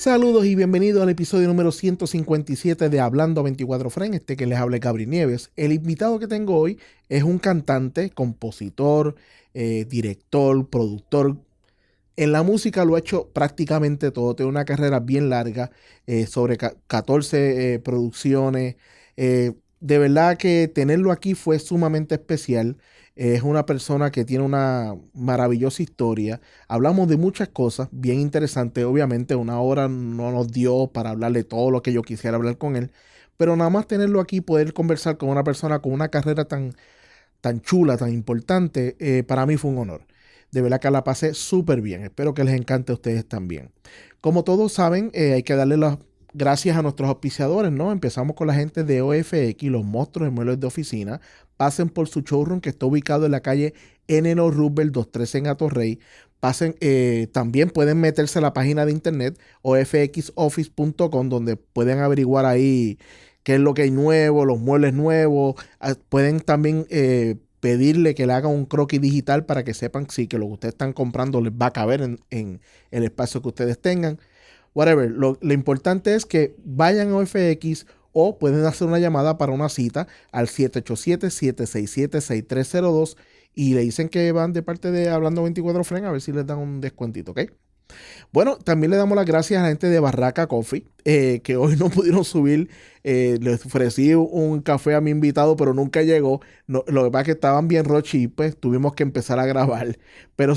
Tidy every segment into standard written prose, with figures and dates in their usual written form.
Saludos y bienvenidos al episodio número 157 de Hablando 24 Frames, que les habla Gabriel Nieves. El invitado que tengo hoy es un cantante, compositor, director, productor. En la música lo ha hecho prácticamente todo, tiene una carrera bien larga, sobre 14 producciones. De verdad que tenerlo aquí fue sumamente especial. Es una persona que tiene una maravillosa historia. Hablamos de muchas cosas bien interesantes. Obviamente una hora no nos dio para hablar de todo lo que yo quisiera hablar con él, pero nada más tenerlo aquí, poder conversar con una persona con una carrera tan chula, tan importante, para mí fue un honor. De verdad que la pasé súper bien. Espero que les encante a ustedes también. Como todos saben, hay que darle las gracias a nuestros auspiciadores, ¿no? Empezamos con la gente de OFX, los monstruos de muebles de oficina. Pasen por su showroom que está ubicado en la calle N.N. Roosevelt 213 en Atorrey. Pasen, también pueden meterse a la página de internet ofxoffice.com, donde pueden averiguar ahí qué es lo que hay nuevo, los muebles nuevos. Pueden también pedirle que le hagan un croquis digital para que sepan si que lo que ustedes están comprando les va a caber en el espacio que ustedes tengan. Whatever. Lo importante es que vayan a OFX o pueden hacer una llamada para una cita al 787-767-6302 y le dicen que van de parte de Hablando 24 Frames a ver si les dan un descuentito, ¿ok? Bueno, también le damos las gracias a la gente de Barraca Coffee, que hoy no pudieron subir. Les ofrecí un café a mi invitado, pero nunca llegó. No, lo que pasa es que estaban bien rochi y pues tuvimos que empezar a grabar. Pero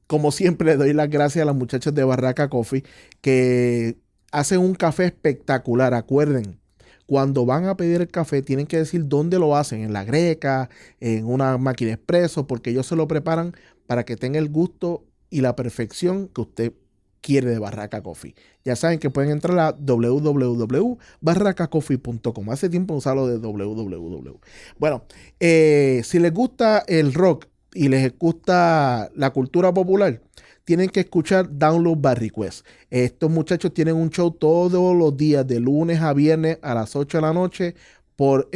como siempre, le doy las gracias a las muchachas de Barraca Coffee, que hacen un café espectacular. Acuerden, cuando van a pedir el café, tienen que decir dónde lo hacen, en la greca, en una máquina expreso, porque ellos se lo preparan para que tenga el gusto y la perfección que usted quiere de Barraca Coffee. Ya saben que pueden entrar a www.barracacoffee.com. Hace tiempo usarlo de www. Bueno, si les gusta el rock y les gusta la cultura popular, tienen que escuchar Download by Request. Estos muchachos tienen un show todos los días, de lunes a viernes a las 8 de la noche, por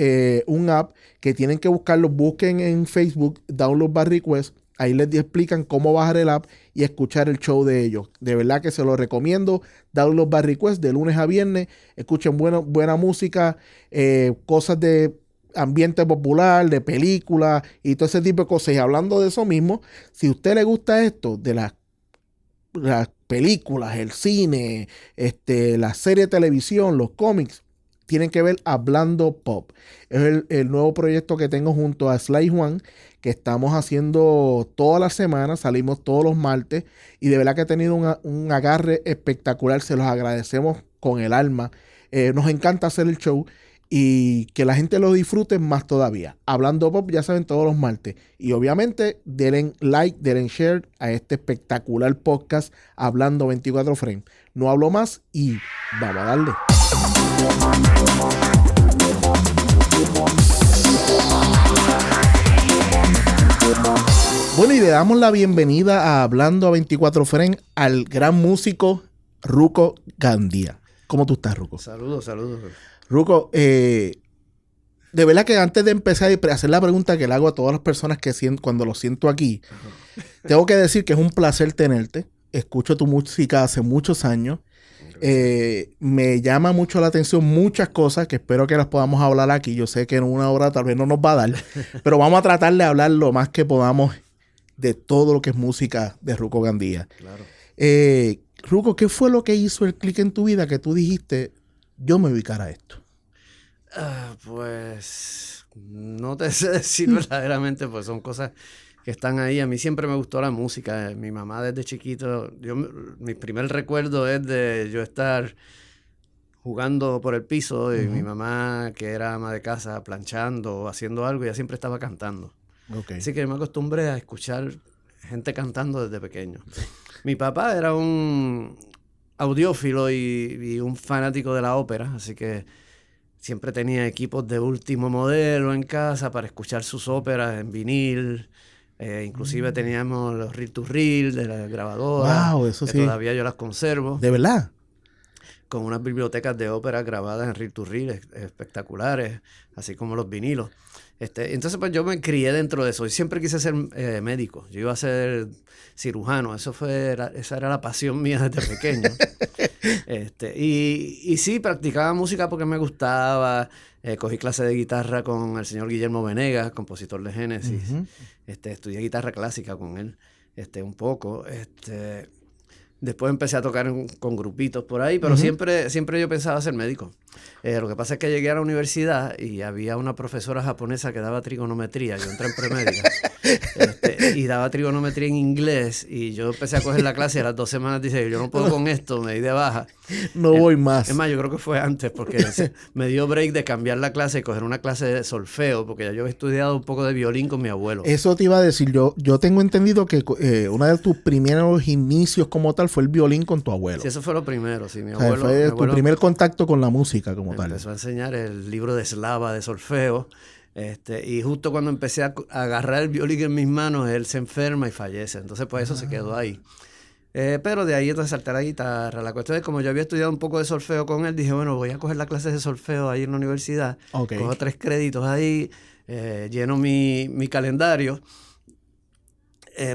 un app que tienen que buscarlo. Busquen en Facebook Download by Request. Ahí les explican cómo bajar el app y escuchar el show de ellos. De verdad que se lo recomiendo. Download by Request de lunes a viernes. Escuchen buena música, cosas de ambiente popular, de películas y todo ese tipo de cosas. Y hablando de eso mismo, si a usted le gusta esto, de las películas, el cine, la serie de televisión, los cómics, tienen que ver Hablando Pop. Es el nuevo proyecto que tengo junto a Sly Juan, que estamos haciendo todas las semanas, salimos todos los martes, y de verdad que ha tenido un agarre espectacular. Se los agradecemos con el alma. Nos encanta hacer el show y que la gente lo disfrute más todavía. Hablando Pop, ya saben, todos los martes. Y obviamente, denle like, denle share a este espectacular podcast Hablando 24 Frames. No hablo más y vamos a darle. Bueno, y le damos la bienvenida a Hablando a 24 Frames al gran músico Ruco Gandía. ¿Cómo tú estás, Ruco? Saludos. Ruco, de verdad que antes de empezar a hacer la pregunta que le hago a todas las personas que cuando lo siento aquí, tengo que decir que es un placer tenerte. Escucho tu música hace muchos años. Me llama mucho la atención muchas cosas que espero que las podamos hablar aquí. Yo sé que en una hora tal vez no nos va a dar, pero vamos a tratar de hablar lo más que podamos de todo lo que es música de Ruco Gandía. Claro. Ruco, ¿qué fue lo que hizo el clic en tu vida que tú dijiste, yo me ubicara a esto? Pues no te sé decir verdaderamente, pues son cosas que están ahí. A mí siempre me gustó la música. Mi mamá desde chiquito, mi primer recuerdo es de yo estar jugando por el piso y mi mamá, que era ama de casa, planchando o haciendo algo, ella siempre estaba cantando. Okay. Así que me acostumbré a escuchar gente cantando desde pequeño. Mi papá era un audiófilo y un fanático de la ópera, así que siempre tenía equipos de último modelo en casa para escuchar sus óperas en vinil. Inclusive teníamos los reel to reel de la grabadora. Wow, eso que sí. todavía yo las conservo. ¿De verdad? con unas bibliotecas de ópera grabadas en reel to reel espectaculares, así como los vinilos. Entonces, pues yo me crié dentro de eso. Y siempre quise ser médico. Yo iba a ser cirujano. Esa era la pasión mía desde pequeño. Y sí, practicaba música porque me gustaba. Cogí clase de guitarra con el señor Guillermo Venegas, compositor de Génesis. Estudié guitarra clásica con él un poco. Después empecé a tocar con grupitos por ahí, pero siempre yo pensaba ser médico. Lo que pasa es que llegué a la universidad y había una profesora japonesa que daba trigonometría. Yo entré en premédica y daba trigonometría en inglés, y yo empecé a coger la clase y a las 2 semanas dije, yo no puedo con esto, me di de baja. No voy más. Es más, yo creo que fue antes, porque me dio break de cambiar la clase y coger una clase de solfeo, porque ya yo había estudiado un poco de violín con mi abuelo. Eso te iba a decir, yo tengo entendido que uno de tus primeros inicios como tal fue el violín con tu abuelo. Sí, eso fue lo primero, sí. Mi O sea, abuelo, fue tu primer contacto con la música como tal. Empezó a enseñar el libro de Slava de solfeo. Y justo cuando empecé a agarrar el violín en mis manos, él se enferma y fallece. Entonces, pues eso se quedó ahí. Pero de ahí entonces salté a la guitarra. La cuestión es, como yo había estudiado un poco de solfeo con él, dije, bueno, voy a coger las clases de solfeo ahí en la universidad. Cojo 3 créditos ahí, lleno mi calendario.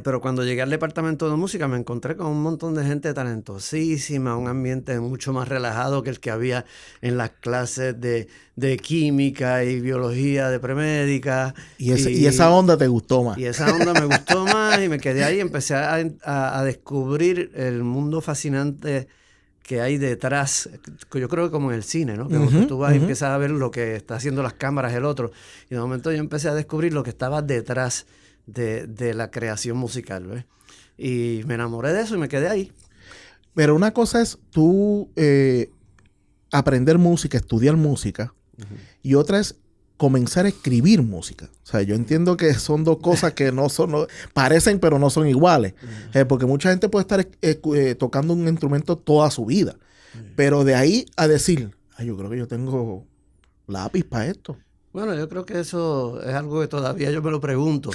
Pero cuando llegué al departamento de música me encontré con un montón de gente talentosísima, un ambiente mucho más relajado que el que había en las clases de química y biología de premédica. Y esa onda te gustó más. Y esa onda me gustó más y me quedé ahí y empecé a descubrir el mundo fascinante que hay detrás, yo creo que como en el cine, ¿no? Que cuando tú vas y empiezas a ver lo que está haciendo las cámaras el otro, y de momento yo empecé a descubrir lo que estaba detrás de la creación musical, ¿ves? Y me enamoré de eso y me quedé ahí. Pero una cosa es tú aprender música, estudiar música, y otra es comenzar a escribir música. O sea, yo entiendo que son dos cosas que parecen, pero no son iguales. Porque mucha gente puede estar tocando un instrumento toda su vida. Pero de ahí a decir, yo creo que yo tengo lápiz para esto. Bueno, yo creo que eso es algo que todavía yo me lo pregunto.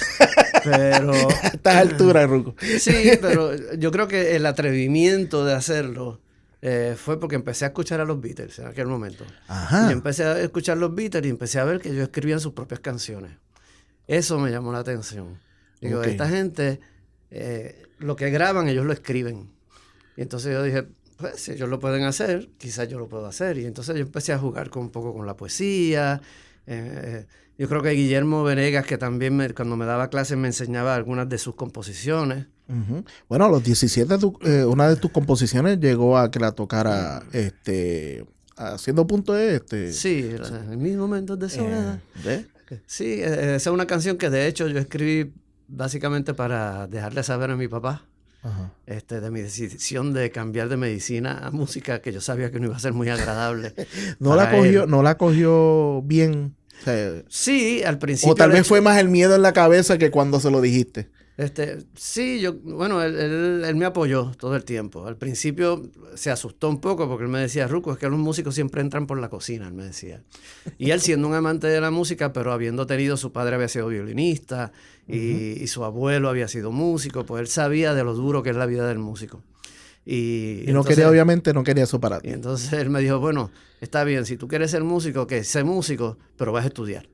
Pero a estas alturas, Ruco. Sí, pero yo creo que el atrevimiento de hacerlo fue porque empecé a escuchar a los Beatles en aquel momento. Ajá. Y empecé a escuchar los Beatles y empecé a ver que ellos escribían sus propias canciones. Eso me llamó la atención. Digo, esta gente, lo que graban, ellos lo escriben. Y entonces yo dije, pues si ellos lo pueden hacer, quizás yo lo puedo hacer. Y entonces yo empecé a jugar un poco con la poesía. Yo creo que Guillermo Venegas, que también cuando me daba clases me enseñaba algunas de sus composiciones. Bueno, a los 17 una de tus composiciones llegó a que la tocara haciendo punto Sí, en mis momentos de soledad. Sí, esa es una canción que de hecho yo escribí básicamente para dejarle saber a mi papá de mi decisión de cambiar de medicina a música, que yo sabía que no iba a ser muy agradable. No la cogió bien. O sea, sí, al principio. O tal vez fue más el miedo en la cabeza que cuando se lo dijiste. Sí, bueno, él me apoyó todo el tiempo. Al principio se asustó un poco porque él me decía, Ruco, es que los músicos siempre entran por la cocina, él me decía. Y él siendo un amante de la música, pero habiendo tenido, su padre había sido violinista y su abuelo había sido músico, pues él sabía de lo duro que es la vida del músico. Y no quería, obviamente, no quería eso para ti. Y entonces él me dijo, bueno, está bien, si tú quieres ser músico, que sé músico, pero vas a estudiar.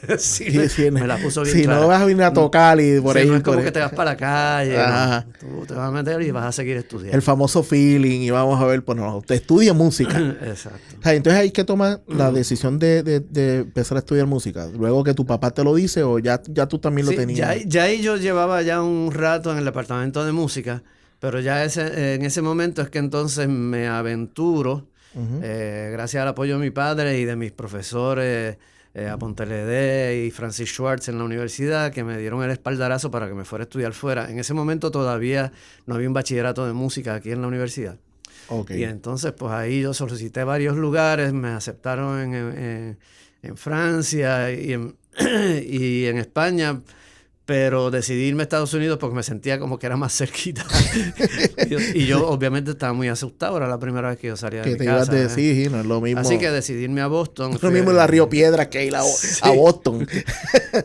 Me la puso bien clara. Si no vas a venir a tocar y por ahí. No es como que te vas para la calle, ¿no? Tú te vas a meter y vas a seguir estudiando. El famoso feeling, y vamos a ver, pues no, usted estudia música. Exacto. O sea, entonces hay que tomar la decisión de empezar a estudiar música. Luego que tu papá te lo dice, o ya tú también lo tenías. Ya ahí yo llevaba ya un rato en el departamento de música. Pero ya en ese momento es que entonces me aventuro, gracias al apoyo de mi padre y de mis profesores, Aponte Ledé y Francis Schwartz en la universidad, que me dieron el espaldarazo para que me fuera a estudiar fuera. En ese momento todavía no había un bachillerato de música aquí en la universidad. Y entonces pues ahí yo solicité varios lugares, me aceptaron en Francia y en España. Pero decidí irme a Estados Unidos porque me sentía como que era más cerquita. y yo obviamente estaba muy asustado. Era la primera vez que yo salía de mi casa. Que te ibas a decir, no es lo mismo. Así que decidí irme a Boston. No es lo mismo en la Río Piedras que ir a Boston.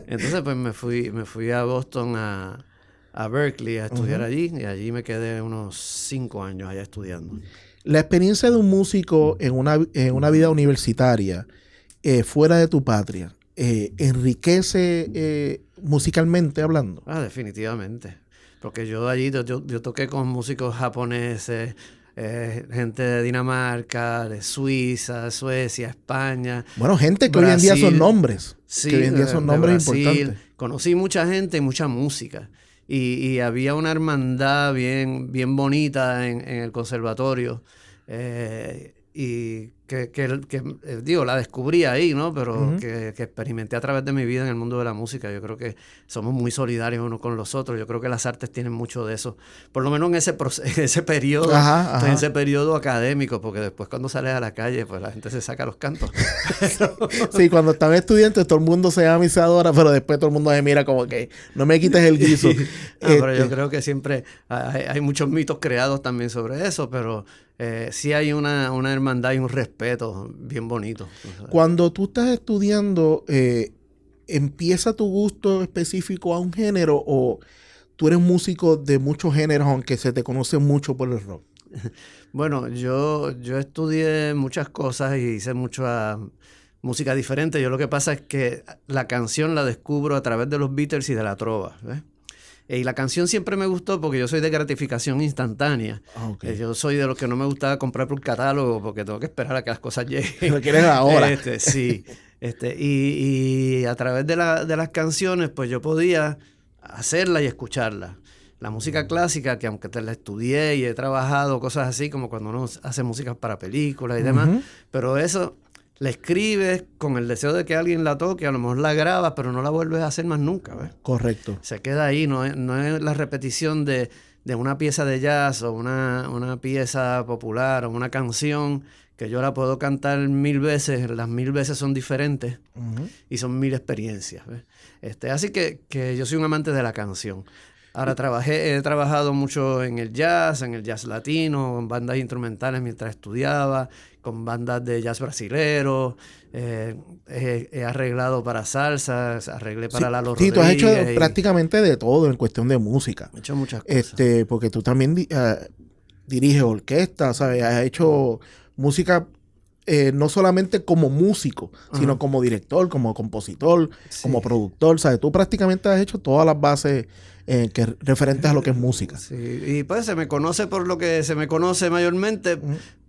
Entonces pues me fui a Boston a Berkeley a estudiar allí. Y allí me quedé unos 5 años allá estudiando. La experiencia de un músico en una vida universitaria fuera de tu patria, ¿enriquece musicalmente hablando? Definitivamente. Porque yo allí, yo toqué con músicos japoneses, gente de Dinamarca, de Suiza, Suecia, España, Bueno, gente que hoy en día son nombres. Sí, que hoy en día son nombres importantes. Conocí mucha gente y mucha música. Y había una hermandad bien, bien bonita en el conservatorio. Y digo, la descubrí ahí, ¿no? Pero que experimenté a través de mi vida en el mundo de la música. Yo creo que somos muy solidarios unos con los otros. Yo creo que las artes tienen mucho de eso. Por lo menos en ese periodo, en ese periodo académico, porque después cuando sales a la calle, pues la gente se saca los cantos. Sí, cuando están estudiantes todo el mundo se llama y se adora, pero después todo el mundo se mira como que no me quites el guiso. Pero yo creo que siempre hay muchos mitos creados también sobre eso, pero sí hay una hermandad y un respeto bien bonito. Cuando tú estás estudiando, ¿empieza tu gusto específico a un género o tú eres músico de muchos géneros, aunque se te conoce mucho por el rock? Bueno, yo estudié muchas cosas y hice mucha música diferente. Yo lo que pasa es que la canción la descubro a través de los Beatles y de la trova, ¿ves? Y la canción siempre me gustó porque yo soy de gratificación instantánea. Okay. Yo soy de los que no me gustaba comprar por catálogo porque tengo que esperar a que las cosas lleguen. Lo quieres ahora. Sí. Y a través de las canciones, pues yo podía hacerla y escucharla. La música clásica, que aunque te la estudié y he trabajado, cosas así, como cuando uno hace música para películas y demás, pero eso la escribes con el deseo de que alguien la toque, a lo mejor la grabas, pero no la vuelves a hacer más nunca, ¿ves? Correcto. Se queda ahí, no es la repetición de una pieza de jazz o una pieza popular o una canción que yo la puedo cantar 1000 veces, las 1000 veces son diferentes y son 1000 experiencias, ¿ves? Así que yo soy un amante de la canción. Ahora he trabajado mucho en el jazz latino, con bandas instrumentales mientras estudiaba, con bandas de jazz brasilero, he arreglado para salsa, arreglé para Lalo Rodríguez. Sí, tú has hecho prácticamente de todo en cuestión de música. He hecho muchas cosas. Porque tú también diriges orquesta, ¿sabes? Has hecho música no solamente como músico, sino como director, como compositor, como productor, ¿sabes? Tú prácticamente has hecho todas las bases que referentes a lo que es música. Sí, y pues se me conoce por lo que se me conoce mayormente,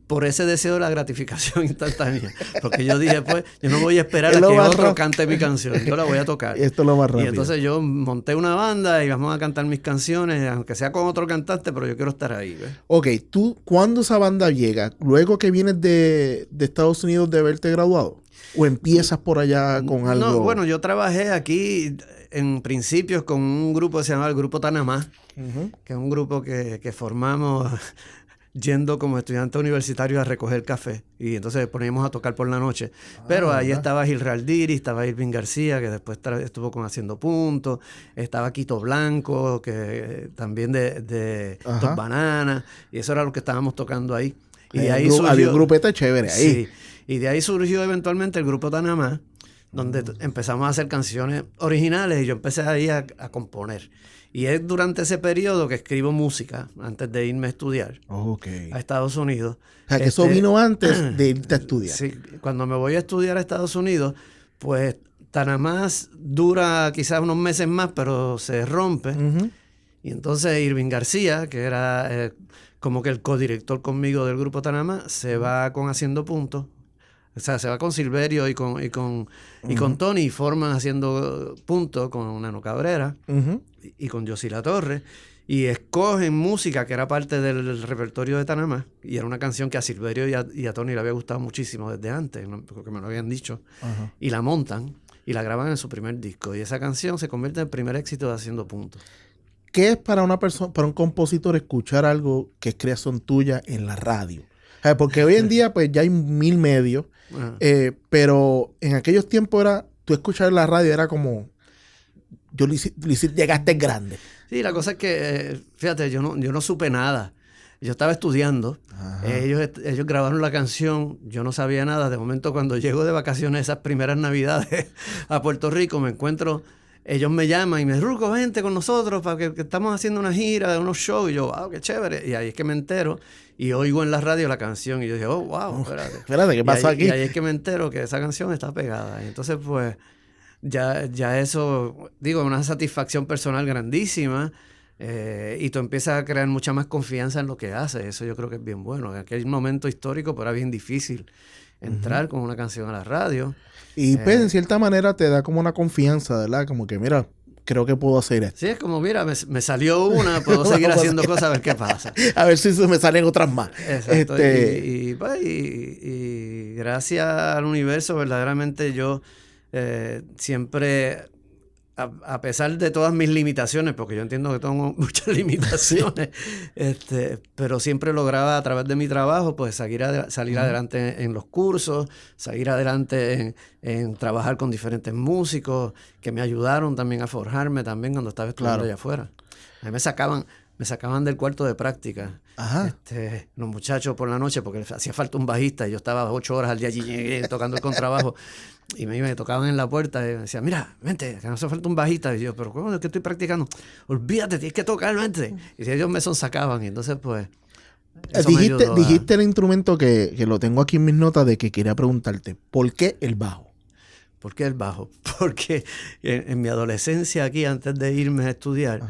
por ese deseo de la gratificación instantánea. Porque yo dije, pues, yo no voy a esperar a que otro cante mi canción, yo la voy a tocar. Esto es lo más rápido. Y entonces yo monté una banda y vamos a cantar mis canciones, aunque sea con otro cantante, pero yo quiero estar ahí, ¿ves? Ok, ¿tú cuándo esa banda llega? ¿Luego que vienes de Estados Unidos de haberte graduado? ¿O empiezas por allá con algo? No, bueno, yo trabajé aquí en principios con un grupo que se llamaba el Grupo Tanamá, que es un grupo que formamos yendo como estudiante universitario a recoger café. Y entonces poníamos a tocar por la noche. Pero ahí estaba Gil Raldiri, estaba Irving García, que después estuvo con Haciendo Punto. Estaba Quito Blanco, que también de Top Banana. Y eso era lo que estábamos tocando ahí. Y de ahí surgió, había un grupete chévere ahí. Sí. Y de ahí surgió eventualmente el Grupo Tanamá, donde empezamos a hacer canciones originales y yo empecé ahí a componer. Y es durante ese periodo que escribo música, antes de irme a estudiar a Estados Unidos. O sea, que eso vino antes de irte a estudiar. Sí, cuando me voy a estudiar a Estados Unidos, pues Tanamá dura quizás unos meses más, pero se rompe. Y entonces Irving García, que era como que el codirector conmigo del Grupo Tanamá, se va con Haciendo Punto. O sea, se va con Silverio y con Tony y forman Haciendo Punto con Nano Cabrera y con Yossi La Torre. Y escogen música que era parte del repertorio de Tanamá. Y era una canción que a Silverio y a Tony le había gustado muchísimo desde antes, porque me lo habían dicho. Y la montan y la graban en su primer disco. Y esa canción se convierte en el primer éxito de Haciendo Punto. ¿Qué es para una persona, para un compositor, escuchar algo que es creación tuya en la radio? Porque hoy en día pues ya hay 1000 medios, pero en aquellos tiempos tú escuchar la radio era como, llegaste grande. Sí, la cosa es que, fíjate, yo no supe nada. Yo estaba estudiando, ellos grabaron la canción, yo no sabía nada. De momento, cuando llego de vacaciones esas primeras navidades a Puerto Rico, me encuentro ellos me llaman y me dicen, Ruco, vente con nosotros para que estamos haciendo una gira de unos shows. Y yo, wow, qué chévere. Y ahí es que me entero y oigo en la radio la canción. Y yo dije, oh, wow, espérate, ¿qué pasó aquí? Y ahí es que me entero que esa canción está pegada. Y entonces, pues, ya eso, digo, es una satisfacción personal grandísima. Y tú empiezas a crear mucha más confianza en lo que haces. Eso yo creo que es bien bueno. En aquel momento histórico, pero era bien difícil entrar con una canción a la radio. Y pues en cierta manera te da como una confianza, ¿verdad? Como que mira, creo que puedo hacer esto. Sí, es como, mira, me salió una, puedo seguir haciendo cosas a ver qué pasa. A ver si me salen otras más. Exacto. Y gracias al universo, verdaderamente yo siempre, a pesar de todas mis limitaciones, porque yo entiendo que tengo muchas limitaciones, pero siempre lograba a través de mi trabajo pues salir adelante en los cursos, salir adelante en trabajar con diferentes músicos que me ayudaron también a forjarme también cuando estaba estudiando allá afuera. A mí me sacaban del cuarto de práctica. Los muchachos por la noche, porque les hacía falta un bajista y yo estaba 8 horas al día allí tocando el contrabajo. Y me tocaban en la puerta y me decían, mira, vente, que no hace falta un bajista. Y yo, pero ¿cómo es que estoy practicando? Olvídate, tienes que tocar, vente. Y ellos me sonsacaban. Y entonces, pues, eso dijiste el instrumento que lo tengo aquí en mis notas de que quería preguntarte. ¿Por qué el bajo? ¿Por qué el bajo? Porque en mi adolescencia aquí, antes de irme a estudiar,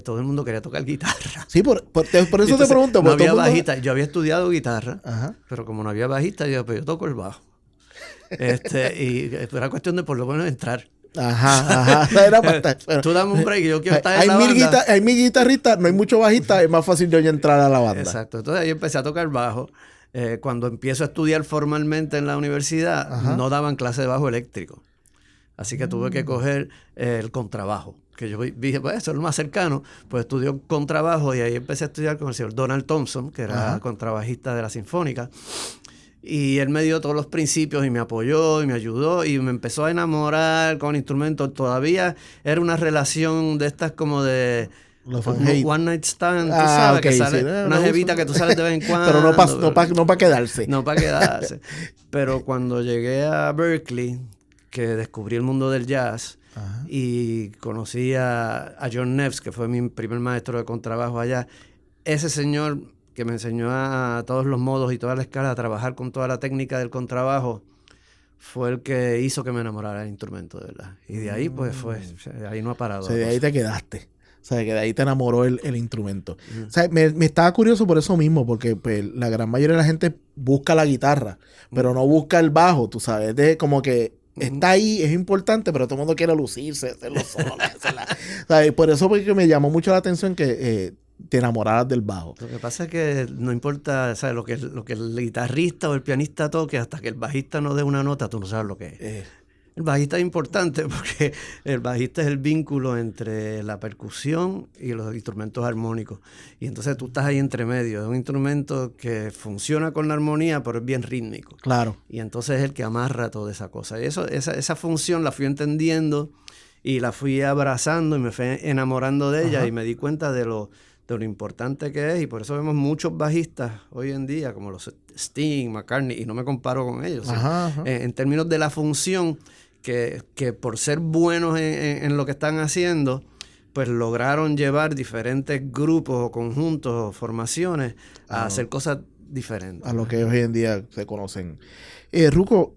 todo el mundo quería tocar guitarra. Sí, por eso entonces, te pregunto. No había bajista. Yo había estudiado guitarra, pero como no había bajista, yo todo con el bajo. Y era cuestión de por lo menos entrar. Era para estar, pero, tú dame un break, yo quiero estar en la banda. Hay mil guitarristas, no hay mucho bajista, es más fácil yo entrar a la banda. Exacto. Entonces ahí empecé a tocar bajo. Cuando empiezo a estudiar formalmente en la universidad, no daban clase de bajo eléctrico. Así que tuve que coger el contrabajo. Que yo dije, pues eso es lo más cercano. Pues estudié contrabajo y ahí empecé a estudiar con el señor Donald Thompson, que era contrabajista de la Sinfónica. Y él me dio todos los principios y me apoyó y me ayudó y me empezó a enamorar con instrumentos. Todavía era una relación de estas como de one night stand, tú sabes, que sale una jevita que tú sales de vez en cuando. Pero no para quedarse. No para quedarse. Pero cuando llegué a Berkeley, que descubrí el mundo del jazz y conocí a John Neves, que fue mi primer maestro de contrabajo allá, ese señor que me enseñó a todos los modos y toda la escala a trabajar con toda la técnica del contrabajo, fue el que hizo que me enamorara del instrumento, de verdad. Y de ahí, pues, ahí no ha parado. O sea, de ahí te quedaste. O sea, que de ahí te enamoró el instrumento. O sea, me estaba curioso por eso mismo, porque pues, la gran mayoría de la gente busca la guitarra, pero no busca el bajo, tú sabes. De como que está ahí, es importante, pero todo el mundo quiere lucirse, hacerlo solo. O sea, y por eso porque me llamó mucho la atención que te enamoraras del bajo. Lo que pasa es que no importa, ¿sabes? Lo que el guitarrista o el pianista toque, hasta que el bajista no dé una nota, tú no sabes lo que es. El bajista es importante porque el bajista es el vínculo entre la percusión y los instrumentos armónicos. Y entonces tú estás ahí entre medio. Es un instrumento que funciona con la armonía, pero es bien rítmico. Claro. Y entonces es el que amarra toda esa cosa. Y esa función la fui entendiendo y la fui abrazando y me fui enamorando de ella y me di cuenta de lo importante que es, y por eso vemos muchos bajistas hoy en día, como los Sting, McCartney, y no me comparo con ellos. En términos de la función, que por ser buenos en lo que están haciendo, pues lograron llevar diferentes grupos o conjuntos o formaciones a hacer cosas diferentes. A lo que hoy en día se conocen. Ruco,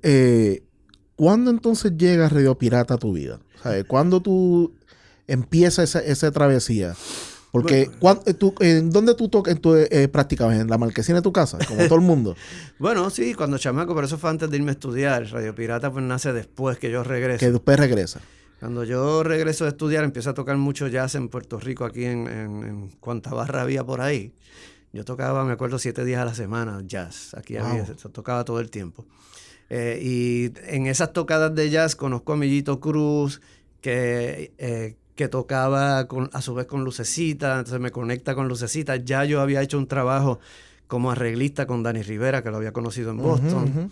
¿cuándo entonces llega Radio Pirata a tu vida? ¿Sabes? ¿Cuándo tú empiezas esa travesía? Porque, ¿dónde tú practicabas? ¿En la marquesina de tu casa? Como todo el mundo. Bueno, sí, cuando chamaco, pero eso fue antes de irme a estudiar. Radio Pirata pues nace después que yo regreso. Que después regresa. Cuando yo regreso a estudiar, empiezo a tocar mucho jazz en Puerto Rico, aquí en cuanta barra había por ahí. Yo tocaba, me acuerdo, 7 días a la semana jazz. Aquí había, se tocaba todo el tiempo. Y en esas tocadas de jazz conozco a Millito Cruz, que tocaba a su vez con Lucecita, entonces me conecta con Lucecita. Ya yo había hecho un trabajo como arreglista con Dani Rivera, que lo había conocido en Boston,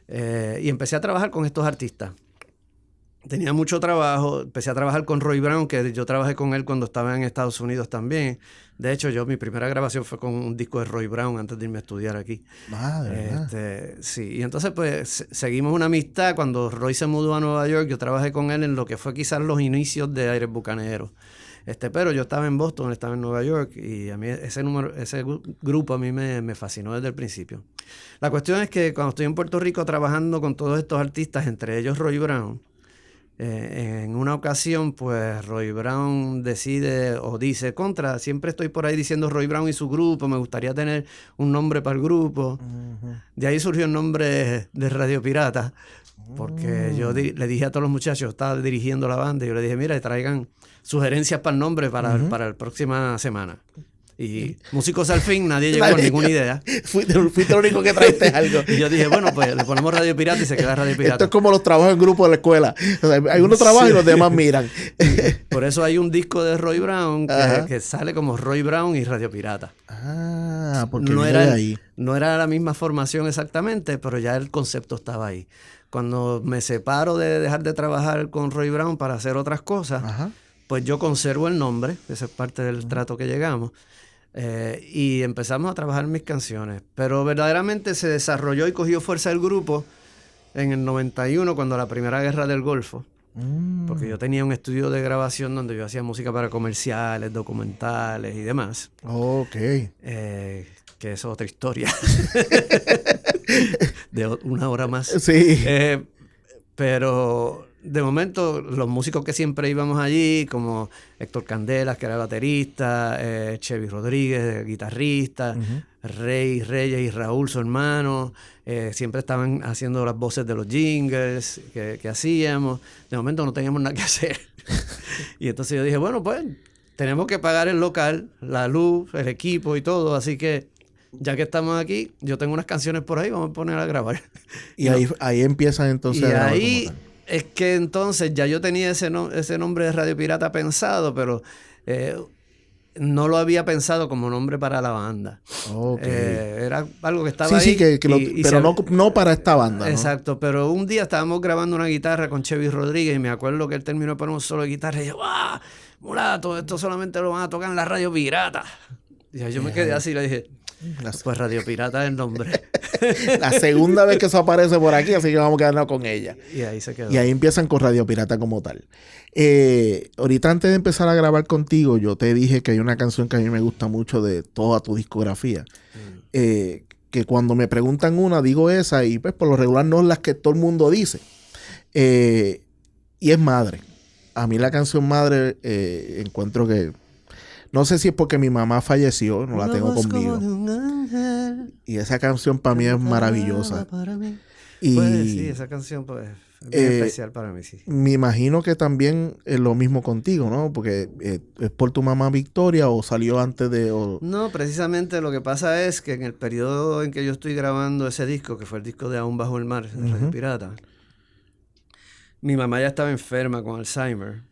y empecé a trabajar con estos artistas. tenía mucho trabajo. Empecé a trabajar con Roy Brown, que yo trabajé con él cuando estaba en Estados Unidos también. De hecho, mi primera grabación fue con un disco de Roy Brown antes de irme a estudiar aquí. Sí, y entonces pues seguimos una amistad. Cuando Roy se mudó a Nueva York, yo trabajé con él en lo que fue quizás los inicios de Aires Bucaneros. Pero yo estaba en Boston, él estaba en Nueva York, y a mí ese grupo a mí me fascinó desde el principio. La cuestión es que cuando estoy en Puerto Rico trabajando con todos estos artistas, entre ellos Roy Brown, en una ocasión, pues Roy Brown decide o dice, siempre estoy por ahí diciendo Roy Brown y su grupo, me gustaría tener un nombre para el grupo. De ahí surgió el nombre de Radio Pirata, porque yo le dije a todos los muchachos, estaba dirigiendo la banda, y yo le dije, mira, traigan sugerencias para el nombre para la próxima semana. Y Músicos al Fin, nadie llegó con ninguna idea. Fuiste el único que traiste algo. Y yo dije, bueno, pues le ponemos Radio Pirata y se queda Radio Pirata. Esto es como los trabajos en grupo de la escuela. O sea, hay uno trabaja y los demás miran. Por eso hay un disco de Roy Brown que sale como Roy Brown y Radio Pirata. Porque no era la misma formación exactamente, pero ya el concepto estaba ahí. Cuando me separo de dejar de trabajar con Roy Brown para hacer otras cosas, pues yo conservo el nombre, esa es parte del trato que llegamos. Y empezamos a trabajar mis canciones, pero verdaderamente se desarrolló y cogió fuerza el grupo en el 91, cuando la primera guerra del Golfo, porque yo tenía un estudio de grabación donde yo hacía música para comerciales, documentales y demás. Que es otra historia de una hora más. Sí. Pero de momento, los músicos que siempre íbamos allí, como Héctor Candelas, que era baterista, Chevy Rodríguez, guitarrista, Rey Reyes y Raúl, su hermano, siempre estaban haciendo las voces de los jingles que hacíamos. De momento no teníamos nada que hacer. Y entonces yo dije, bueno, pues tenemos que pagar el local, la luz, el equipo y todo, así que ya que estamos aquí, yo tengo unas canciones por ahí, vamos a poner a grabar. Y ahí empiezan entonces a grabar. Y ahí es que entonces ya yo tenía ese nombre de Radio Pirata pensado, pero no lo había pensado como nombre para la banda. Era algo que estaba ahí. Pero no para esta banda, ¿no? Exacto, pero un día estábamos grabando una guitarra con Chevy Rodríguez y me acuerdo que él terminó por un solo de guitarra y yo, ¡ah! Mulato, esto solamente lo van a tocar en la Radio Pirata. Y yo me quedé así y le dije, pues Radio Pirata es el nombre. La segunda vez que eso aparece por aquí, así que vamos a quedarnos con ella. Y ahí se quedó. Y ahí empiezan con Radio Pirata como tal. Ahorita antes de empezar a grabar contigo, yo te dije que hay una canción que a mí me gusta mucho de toda tu discografía. Que cuando me preguntan una, digo esa, y pues por lo regular no es las que todo el mundo dice. Y es Madre. A mí la canción Madre encuentro que... No sé si es porque mi mamá falleció, no la tengo conmigo. Y esa canción para mí es maravillosa. Y pues sí, esa canción pues es bien especial para mí, sí. Me imagino que también es lo mismo contigo, ¿no? Porque ¿es por tu mamá Victoria o salió antes de...? No, precisamente lo que pasa es que en el periodo en que yo estoy grabando ese disco, que fue el disco de Aún Bajo el Mar, de Radio Pirata, mi mamá ya estaba enferma con Alzheimer.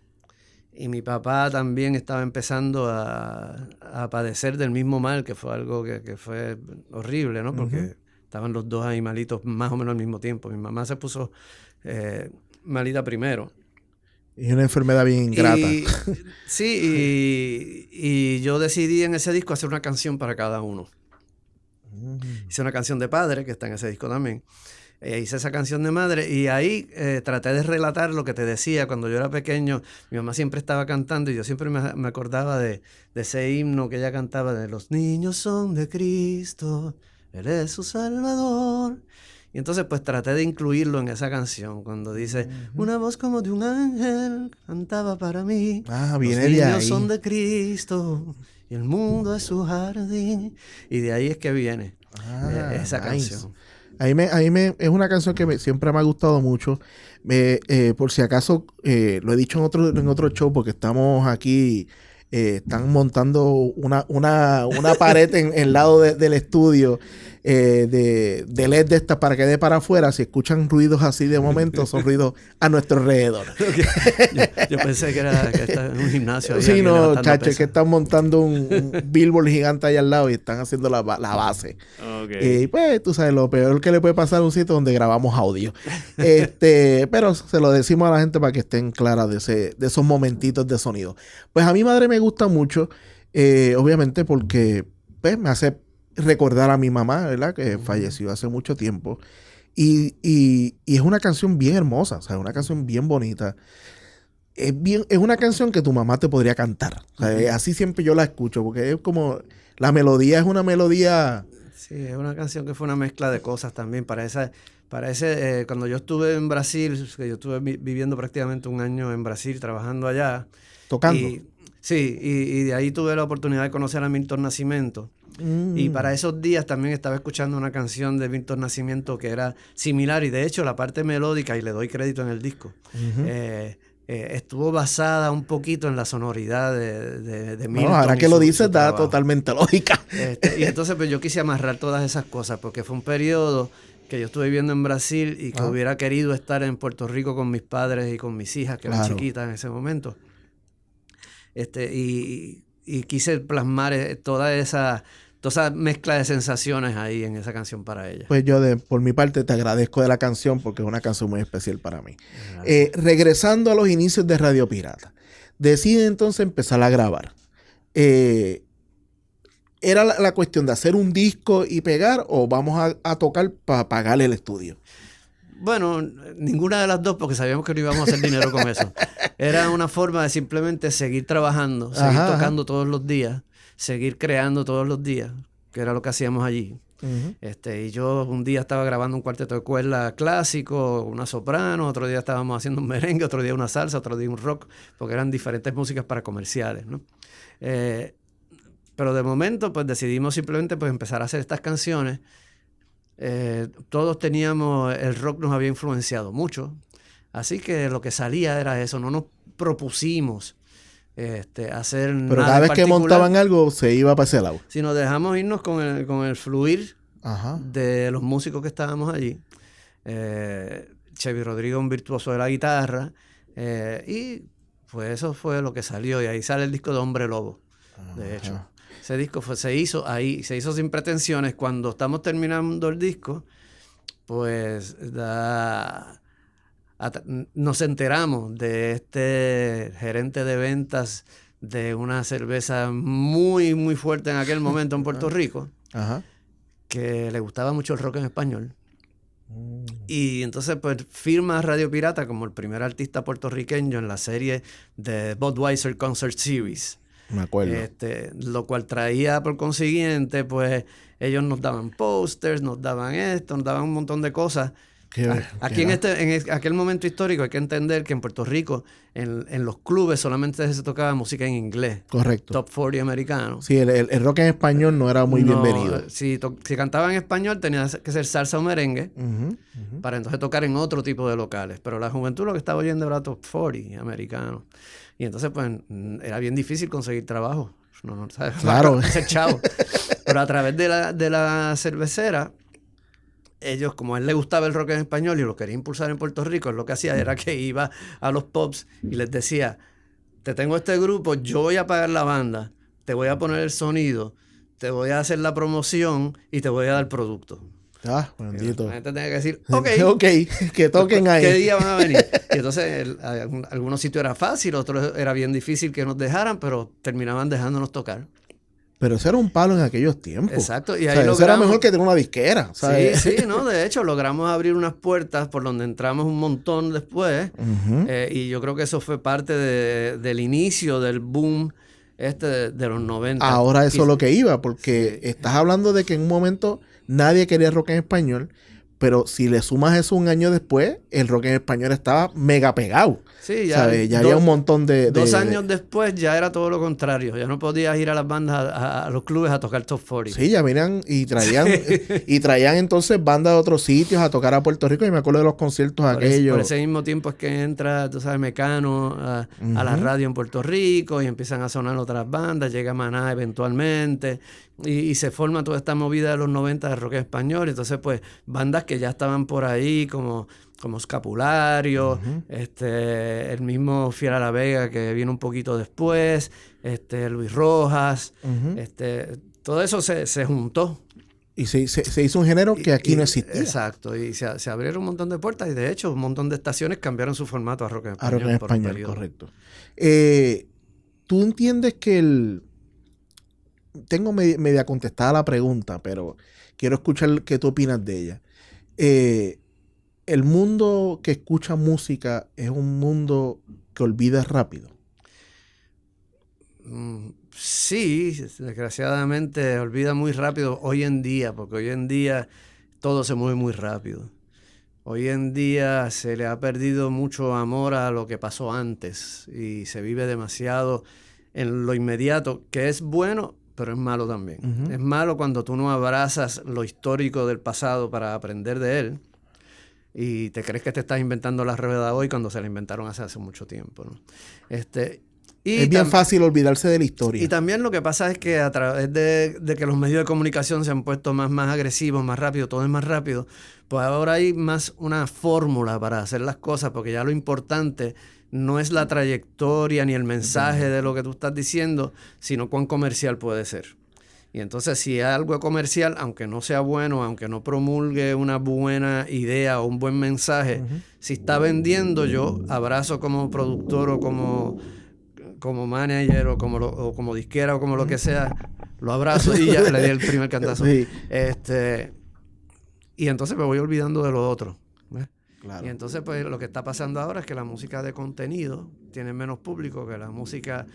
Y mi papá también estaba empezando a padecer del mismo mal, que fue algo que fue horrible, ¿no? Porque estaban los dos ahí malitos más o menos al mismo tiempo. Mi mamá se puso malita primero. Y una enfermedad bien ingrata. Y yo decidí en ese disco hacer una canción para cada uno. Hice una canción de padre, que está en ese disco también. Hice esa canción de madre y ahí traté de relatar lo que te decía. Cuando yo era pequeño, mi mamá siempre estaba cantando y yo siempre me acordaba de ese himno que ella cantaba de los niños son de Cristo, Él es su Salvador. Y entonces pues traté de incluirlo en esa canción cuando dice una voz como de un ángel cantaba para mí. Viene los de ahí. niños son de Cristo y el mundo es su jardín. Y de ahí es que viene esa canción. Es una canción que siempre me ha gustado mucho. Por si acaso, lo he dicho en otro show, porque estamos aquí están montando una pared en el lado del estudio de LED de estas para que dé para afuera. Si escuchan ruidos así de momento, son ruidos a nuestro alrededor. Yo pensé que está en un gimnasio. Ahí, sí, no, chacho, es que están montando un billboard gigante ahí al lado y están haciendo la base. Okay. Y pues, tú sabes, lo peor que le puede pasar a un sitio donde grabamos audio. Pero se lo decimos a la gente para que estén claras de esos momentitos de sonido. Pues a mi madre me gusta mucho, obviamente, porque pues, me hace recordar a mi mamá, ¿verdad? Que falleció hace mucho tiempo. Y es una canción bien hermosa, o sea, una canción bien bonita. Es una canción que tu mamá te podría cantar. O sea, así siempre yo la escucho, porque es como, la melodía es una melodía. Sí, es una canción que fue una mezcla de cosas también. Cuando yo estuve en Brasil, que yo estuve viviendo prácticamente un año en Brasil, trabajando allá. Tocando. Y de ahí tuve la oportunidad de conocer a Milton Nascimento. Y para esos días también estaba escuchando una canción de Milton Nascimento que era similar, y de hecho la parte melódica, y le doy crédito en el disco, estuvo basada un poquito en la sonoridad de Milton. No, ahora que lo dices da totalmente lógica. Y entonces pues yo quise amarrar todas esas cosas, porque fue un periodo que yo estuve viviendo en Brasil y que hubiera querido estar en Puerto Rico con mis padres y con mis hijas, que eran chiquitas en ese momento. Y quise plasmar toda esa mezcla de sensaciones ahí en esa canción para ella. Pues yo por mi parte te agradezco de la canción porque es una canción muy especial para mí. Regresando a los inicios de Radio Pirata, decide entonces empezar a grabar. ¿Era la cuestión de hacer un disco y pegar o vamos a tocar para pagarle el estudio? Bueno, ninguna de las dos, porque sabíamos que no íbamos a hacer dinero con eso. Era una forma de simplemente seguir trabajando, seguir tocando todos los días, seguir creando todos los días, que era lo que hacíamos allí. Y yo un día estaba grabando un cuarteto de cuerda clásico, una soprano, otro día estábamos haciendo un merengue, otro día una salsa, otro día un rock, porque eran diferentes músicas para comerciales, ¿no? Pero de momento pues decidimos simplemente pues empezar a hacer estas canciones. Todos teníamos, el rock nos había influenciado mucho, así que lo que salía era eso. No nos propusimos hacer nada. Pero cada vez que montaban algo se iba para ese lado. Si nos dejamos irnos con el fluir de los músicos que estábamos allí. Chevy Rodrigo, un virtuoso de la guitarra, y pues eso fue lo que salió, y ahí sale el disco de Hombre Lobo, de hecho. Ese disco se hizo ahí, se hizo sin pretensiones. Cuando estamos terminando el disco, pues nos enteramos de este gerente de ventas de una cerveza muy, muy fuerte en aquel momento en Puerto Rico, que le gustaba mucho el rock en español. Y entonces pues firma a Radio Pirata como el primer artista puertorriqueño en la serie de Budweiser Concert Series. Me acuerdo. Lo cual traía por consiguiente, pues ellos nos daban pósters, nos daban nos daban un montón de cosas. Aquí en aquel momento histórico hay que entender que en Puerto Rico, en los clubes solamente se tocaba música en inglés. Correcto. Top 40 americano. Sí, el rock en español no era muy bienvenido. Si cantaba en español tenía que ser salsa o merengue para entonces tocar en otro tipo de locales. Pero la juventud lo que estaba oyendo era Top 40 americano. Y entonces, pues, era bien difícil conseguir trabajo. ¿Sabes? Claro. Chavo. Pero a través de la cervecera, ellos, como a él le gustaba el rock en español y lo quería impulsar en Puerto Rico, lo que hacía era que iba a los pubs y les decía, te tengo este grupo, yo voy a pagar la banda, te voy a poner el sonido, te voy a hacer la promoción y te voy a dar producto. Bendito. La gente tenía que decir, ok, que toquen ahí. ¿Qué día van a venir? Y entonces, algunos sitios era fácil, otros era bien difícil que nos dejaran, pero terminaban dejándonos tocar. Pero eso era un palo en aquellos tiempos. Exacto. Y ahí logramos... Eso era mejor que tener una disquera, ¿sabes? Sí, ¿no? De hecho, logramos abrir unas puertas por donde entramos un montón después. Y yo creo que eso fue parte del inicio del boom de los 90. Ahora eso es lo que iba, porque estás hablando de que en un momento nadie quería rock en español, Pero si le sumas eso un año después, el rock en español estaba mega pegado. Sí, ya había un montón de... 2 años después ya era todo lo contrario. Ya no podías ir a las bandas, a los clubes a tocar Top 40. Sí, ya venían y traían entonces bandas de otros sitios a tocar a Puerto Rico. Y me acuerdo de los conciertos aquellos. Por ese mismo tiempo es que entra, tú sabes, Mecano a la radio en Puerto Rico y empiezan a sonar otras bandas. Llega Maná eventualmente y se forma toda esta movida de los 90 de rock en español. Entonces, pues, bandas que ya estaban por ahí como Escapulario, el mismo Fiel a la Vega que vino un poquito después, Luis Rojas, todo eso se juntó. Y se hizo un género que aquí no existía. Exacto, y se abrieron un montón de puertas y de hecho un montón de estaciones cambiaron su formato a rock en español. A rock en español, correcto. ¿Tú entiendes que tengo media contestada la pregunta, pero quiero escuchar qué tú opinas de ella? El mundo que escucha música es un mundo que olvida rápido. Sí, desgraciadamente olvida muy rápido hoy en día, porque hoy en día todo se mueve muy rápido. Hoy en día se le ha perdido mucho amor a lo que pasó antes y se vive demasiado en lo inmediato, que es bueno, pero es malo también. Es malo cuando tú no abrazas lo histórico del pasado para aprender de él. Y te crees que te estás inventando la rueda hoy cuando se la inventaron hace mucho tiempo, ¿no? Es bien fácil olvidarse de la historia. Y también lo que pasa es que a través de que los medios de comunicación se han puesto más agresivos, más rápido, todo es más rápido, pues ahora hay más una fórmula para hacer las cosas, porque ya lo importante no es la trayectoria ni el mensaje de lo que tú estás diciendo, sino cuán comercial puede ser. Y entonces si hay algo comercial, aunque no sea bueno, aunque no promulgue una buena idea o un buen mensaje, si está vendiendo, yo abrazo como productor o como manager o como disquera o como lo que sea, lo abrazo y ya le di el primer cantazo. Sí. Y entonces me voy olvidando de lo otro. ¿Ves? Claro. Y entonces pues lo que está pasando ahora es que la música de contenido tiene menos público que la música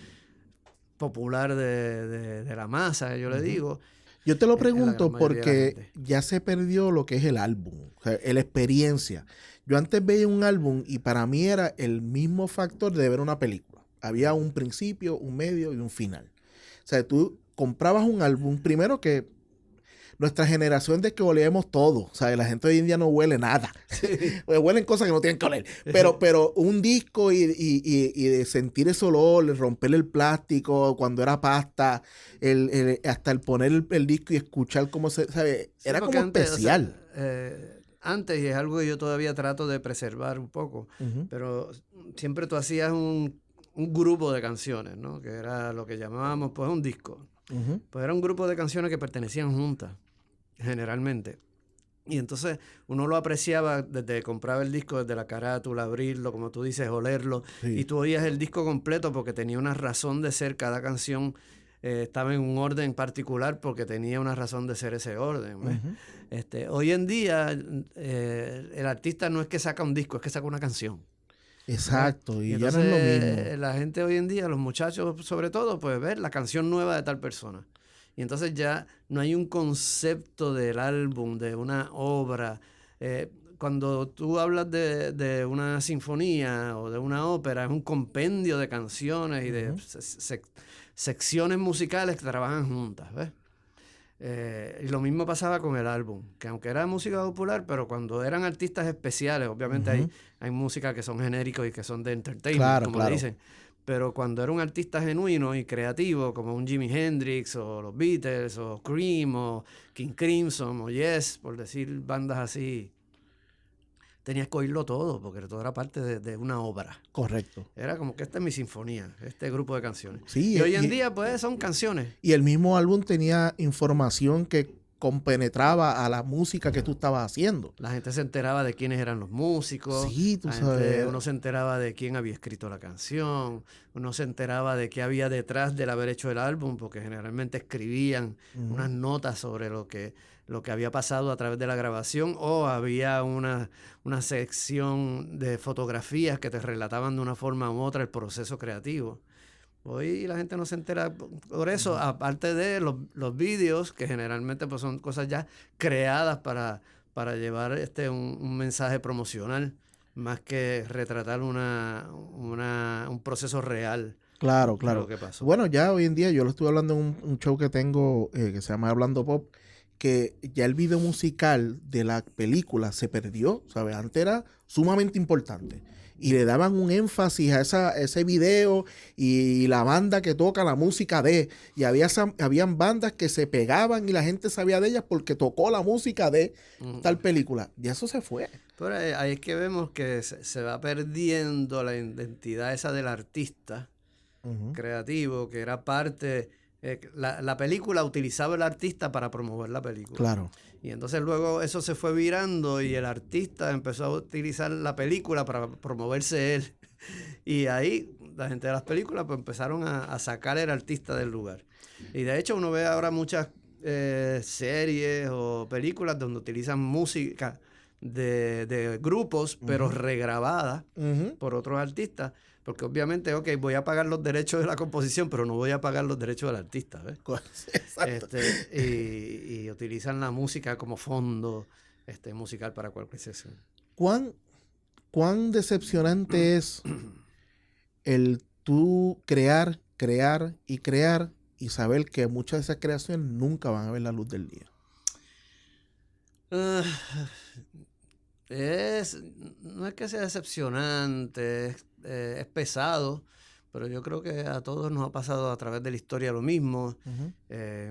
popular de la masa, yo le digo. Yo te lo pregunto porque ya se perdió lo que es el álbum, o sea, la experiencia. Yo antes veía un álbum y para mí era el mismo factor de ver una película. Había un principio, un medio y un final. O sea, tú comprabas un álbum, primero que nuestra generación de que olemos todo. O sea, la gente hoy en día no huele nada. Sí. Huelen cosas que no tienen que oler. Pero un disco y de sentir ese olor, romper el plástico cuando era pasta, hasta el poner el disco y escuchar cómo se... ¿sabe? Sí, era como antes, especial. O sea, antes, y es algo que yo todavía trato de preservar un poco, pero siempre tú hacías un grupo de canciones, ¿no? Que era lo que llamábamos pues un disco. Pues era un grupo de canciones que pertenecían juntas, generalmente. Y entonces uno lo apreciaba desde comprar el disco, desde la carátula, abrirlo, como tú dices, olerlo. Sí. Y tú oías el disco completo porque tenía una razón de ser. Cada canción estaba en un orden particular porque tenía una razón de ser ese orden. Hoy en día el artista no es que saca un disco, es que saca una canción. Exacto, y entonces, ya no es lo mismo. La gente hoy en día, los muchachos sobre todo, pues ver la canción nueva de tal persona. Y entonces ya no hay un concepto del álbum, de una obra. Cuando tú hablas de una sinfonía o de una ópera, es un compendio de canciones y de secciones musicales que trabajan juntas, ¿ves? Y lo mismo pasaba con el álbum, que aunque era música popular, pero cuando eran artistas especiales, obviamente hay música que son genéricos y que son de entertainment, como dicen, pero cuando era un artista genuino y creativo, como un Jimi Hendrix o los Beatles o Cream o King Crimson o Yes, por decir bandas así, tenías que oírlo todo, porque todo era parte de una obra. Correcto. Era como que esta es mi sinfonía, este grupo de canciones. Sí, y hoy en día, pues, son canciones. Y el mismo álbum tenía información que compenetraba a la música que tú estabas haciendo. La gente se enteraba de quiénes eran los músicos. Sí, tú sabes. Uno se enteraba de quién había escrito la canción. Uno se enteraba de qué había detrás del haber hecho el álbum, porque generalmente escribían unas notas sobre lo que había pasado a través de la grabación, o había una sección de fotografías que te relataban de una forma u otra el proceso creativo. Hoy la gente no se entera por eso, aparte de los vídeos, que generalmente pues son cosas ya creadas para para llevar un mensaje promocional, más que retratar un proceso real Claro, de claro. lo que pasó. Bueno, ya hoy en día yo lo estuve hablando en un show que tengo que se llama Hablando Pop, que ya el video musical de la película se perdió, ¿sabes? Antes era sumamente importante. Y le daban un énfasis a ese video y la banda que toca la música de. Y habían bandas que se pegaban y la gente sabía de ellas porque tocó la música de tal película. Y eso se fue. Pero ahí es que vemos que se va perdiendo la identidad esa del artista creativo, que era parte... la película utilizaba el artista para promover la película. Claro. Y entonces luego eso se fue virando y el artista empezó a utilizar la película para promoverse él. Y ahí la gente de las películas pues empezaron a sacar el artista del lugar. Y de hecho uno ve ahora muchas series o películas donde utilizan música de grupos, pero regrabada por otros artistas. Porque obviamente, ok, voy a pagar los derechos de la composición, pero no voy a pagar los derechos del artista, ¿ves? Exacto. Y utilizan la música como fondo musical para cualquier sesión. ¿Cuán decepcionante es el tú crear y saber que muchas de esas creaciones nunca van a ver la luz del día? No es que sea decepcionante, es pesado, pero yo creo que a todos nos ha pasado a través de la historia lo mismo.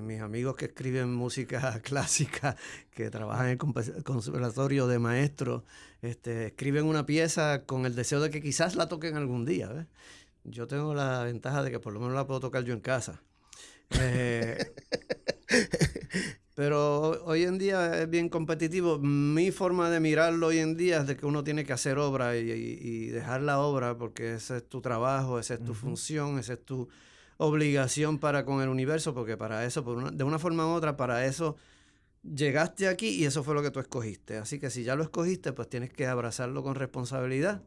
Mis amigos que escriben música clásica, que trabajan en el conservatorio de maestros, escriben una pieza con el deseo de que quizás la toquen algún día, ¿ves? Yo tengo la ventaja de que por lo menos la puedo tocar yo en casa. Pero hoy en día es bien competitivo. Mi forma de mirarlo hoy en día es de que uno tiene que hacer obra y dejar la obra porque ese es tu trabajo, esa es tu función, esa es tu obligación para con el universo, porque para eso, de una forma u otra, para eso llegaste aquí y eso fue lo que tú escogiste. Así que si ya lo escogiste, pues tienes que abrazarlo con responsabilidad,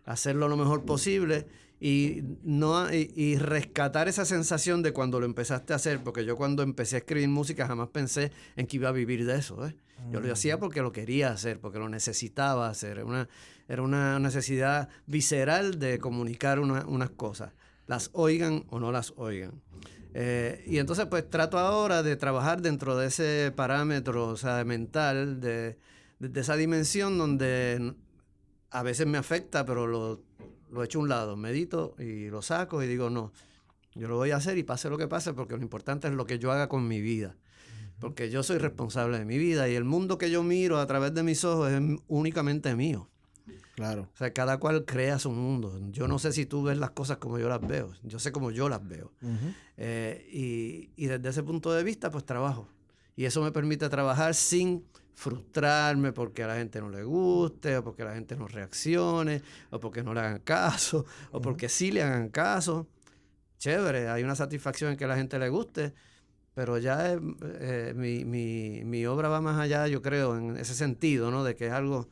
hacerlo lo mejor posible y rescatar esa sensación de cuando lo empezaste a hacer, porque yo cuando empecé a escribir música jamás pensé en que iba a vivir de eso, ¿eh? Yo lo hacía porque lo quería hacer, porque lo necesitaba hacer. Era una necesidad visceral de comunicar unas cosas, las oigan o no las oigan. Y entonces pues trato ahora de trabajar dentro de ese parámetro, o sea, mental, de esa dimensión donde a veces me afecta, pero lo echo a un lado, medito y lo saco y digo, no, yo lo voy a hacer y pase lo que pase, porque lo importante es lo que yo haga con mi vida, porque yo soy responsable de mi vida y el mundo que yo miro a través de mis ojos es únicamente mío. Claro. O sea, cada cual crea su mundo. Yo no sé si tú ves las cosas como yo las veo, yo sé cómo yo las veo. Y desde ese punto de vista, pues trabajo. Y eso me permite trabajar sin frustrarme porque a la gente no le guste, o porque la gente no reaccione, o porque no le hagan caso, o porque sí le hagan caso. Chévere, hay una satisfacción en que a la gente le guste, pero ya mi obra va más allá, yo creo, en ese sentido, ¿no? De que es algo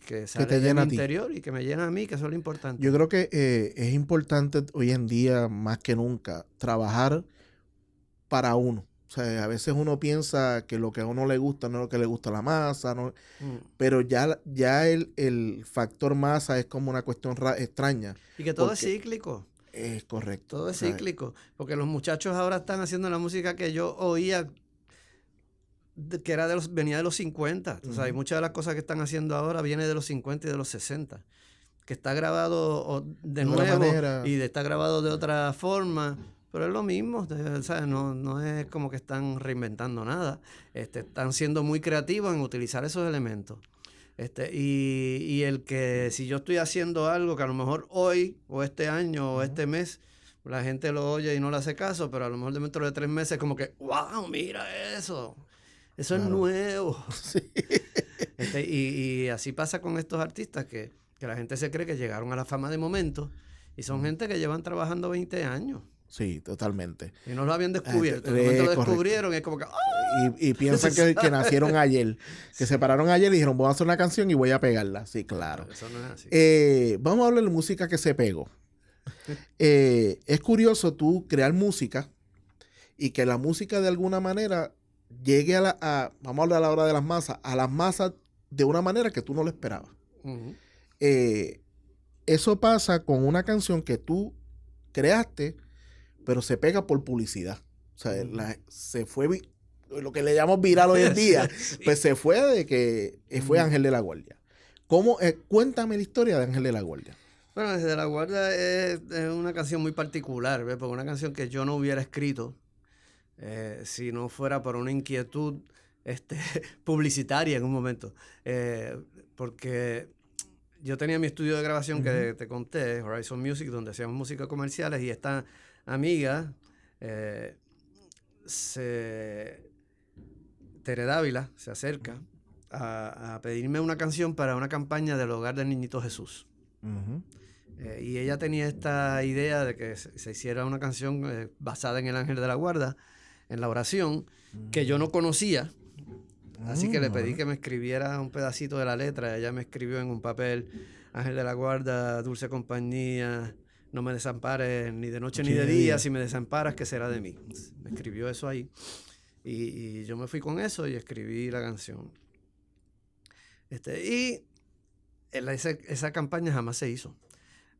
que sale te de llena mi a ti. interior y que me llena a mí, que eso es lo importante. Yo creo que es importante hoy en día, más que nunca, trabajar para uno. O sea, a veces uno piensa que lo que a uno le gusta no es lo que le gusta a la masa, ¿no? Pero ya el factor masa es como una cuestión extraña. Y que todo es cíclico. Es correcto. Todo es cíclico. Porque los muchachos ahora están haciendo la música que yo oía, que venía de los 50. O sea, y muchas de las cosas que están haciendo ahora vienen de los 50 y de los 60. Que está grabado de nuevo y está grabado de otra forma. Pero es lo mismo, ¿sabes? No es como que están reinventando nada. Están siendo muy creativos en utilizar esos elementos. Y el que si yo estoy haciendo algo que a lo mejor hoy o este año o este mes la gente lo oye y no le hace caso, pero a lo mejor dentro de 3 meses como que, wow, mira eso. Eso es nuevo. Sí. Y así pasa con estos artistas que la gente se cree que llegaron a la fama de momento y son gente que llevan trabajando 20 años. Sí, totalmente. Y no lo habían descubierto. De momento lo descubrieron y es como que... ¡oh! Y piensan que nacieron ayer. Que se pararon ayer y dijeron, voy a hacer una canción y voy a pegarla. Sí, claro. Eso no es así. Vamos a hablar de música que se pegó. Es curioso tú crear música y que la música de alguna manera llegue vamos a hablar a la hora de las masas de una manera que tú no lo esperabas. Ujú. Eso pasa con una canción que tú creaste, pero se pega por publicidad. O sea, se fue lo que le llamamos viral hoy en día, Sí. pues se fue de que fue Ángel de la Guardia. Cuéntame la historia de Ángel de la Guardia. Bueno, Desde la Guardia es una canción muy particular, ¿ves? Porque una canción que yo no hubiera escrito si no fuera por una inquietud publicitaria en un momento. Porque yo tenía mi estudio de grabación que te conté, Horizon Music, donde hacíamos música comerciales, y esta amiga, Tere Dávila, se acerca a pedirme una canción para una campaña del Hogar del Niñito Jesús. Y ella tenía esta idea de que se hiciera una canción basada en el Ángel de la Guarda, en la oración, que yo no conocía. Así que le pedí que me escribiera un pedacito de la letra. Ella me escribió en un papel: Ángel de la Guarda, dulce compañía, no me desampares ni de noche ni de día, si me desamparas, ¿qué será de mí? Me escribió eso ahí. Y yo me fui con eso y escribí la canción. Esa campaña jamás se hizo.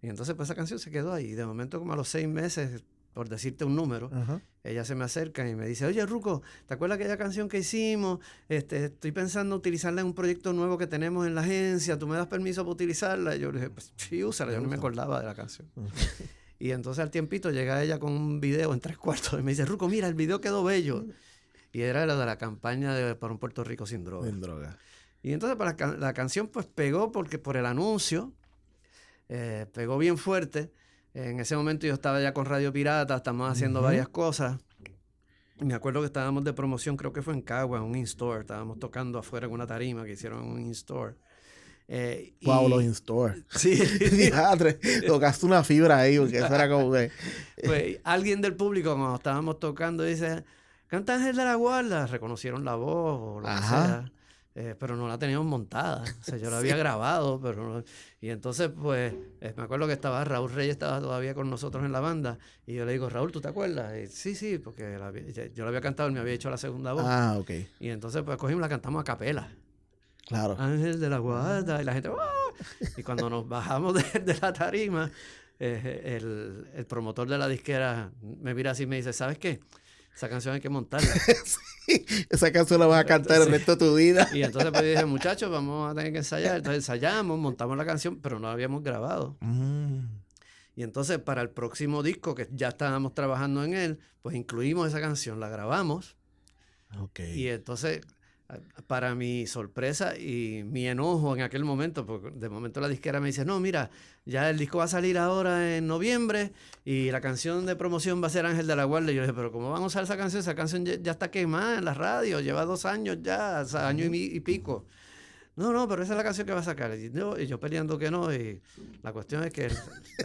Y entonces pues esa canción se quedó ahí. De momento, como a los 6 meses, por decirte un número, ella se me acerca y me dice: oye, Ruco, ¿te acuerdas aquella canción que hicimos? Estoy pensando utilizarla en un proyecto nuevo que tenemos en la agencia. ¿Tú me das permiso para utilizarla? Y yo le dije: pues sí, úsala. Yo no me acordaba de la canción. Y entonces al tiempito llega ella con un video en 3/4 y me dice: Ruco, mira, el video quedó bello. Y era lo de la campaña para un Puerto Rico sin droga. Sin droga. Y entonces pues, la canción pues pegó porque por el anuncio, pegó bien fuerte. En ese momento yo estaba ya con Radio Pirata, estamos haciendo varias cosas. Me acuerdo que estábamos de promoción, creo que fue en Cagua, en un in-store. Estábamos tocando afuera en una tarima que hicieron en un in-store. Wow, los in-store. Sí. Tocaste una fibra ahí, porque eso era como que... Pues alguien del público, cuando estábamos tocando, dice: canta Ángel de la Guarda. Reconocieron la voz o lo que sea. Pero no la teníamos montada. O sea, yo la había grabado, pero no. Y entonces, pues, me acuerdo que Raúl Reyes estaba todavía con nosotros en la banda. Y yo le digo: Raúl, ¿tú te acuerdas? Y, sí, porque yo la había cantado, él me había hecho la segunda voz. Ok. Y entonces, pues, cogimos, la cantamos a capela. Claro. Ángel de la Guarda. Y la gente, ¡oh! Y cuando nos bajamos de la tarima, el promotor de la disquera me mira así y me dice: ¿sabes qué? Esa canción hay que montarla. Sí, esa canción la vas a cantar el resto de tu vida. Y entonces pues dije: muchachos, vamos a tener que ensayar. Entonces ensayamos, montamos la canción, pero no la habíamos grabado. Y entonces para el próximo disco, que ya estábamos trabajando en él, pues incluimos esa canción, la grabamos. Y entonces, para mi sorpresa y mi enojo en aquel momento, porque de momento la disquera me dice: no, mira, ya el disco va a salir ahora en noviembre y la canción de promoción va a ser Ángel de la Guardia. Y yo dije: pero ¿cómo van a usar esa canción? Esa canción ya está quemada en la radio, lleva 2 años ya, o sea, año y pico. No, pero esa es la canción que va a sacar. Y yo peleando que no, y la cuestión es que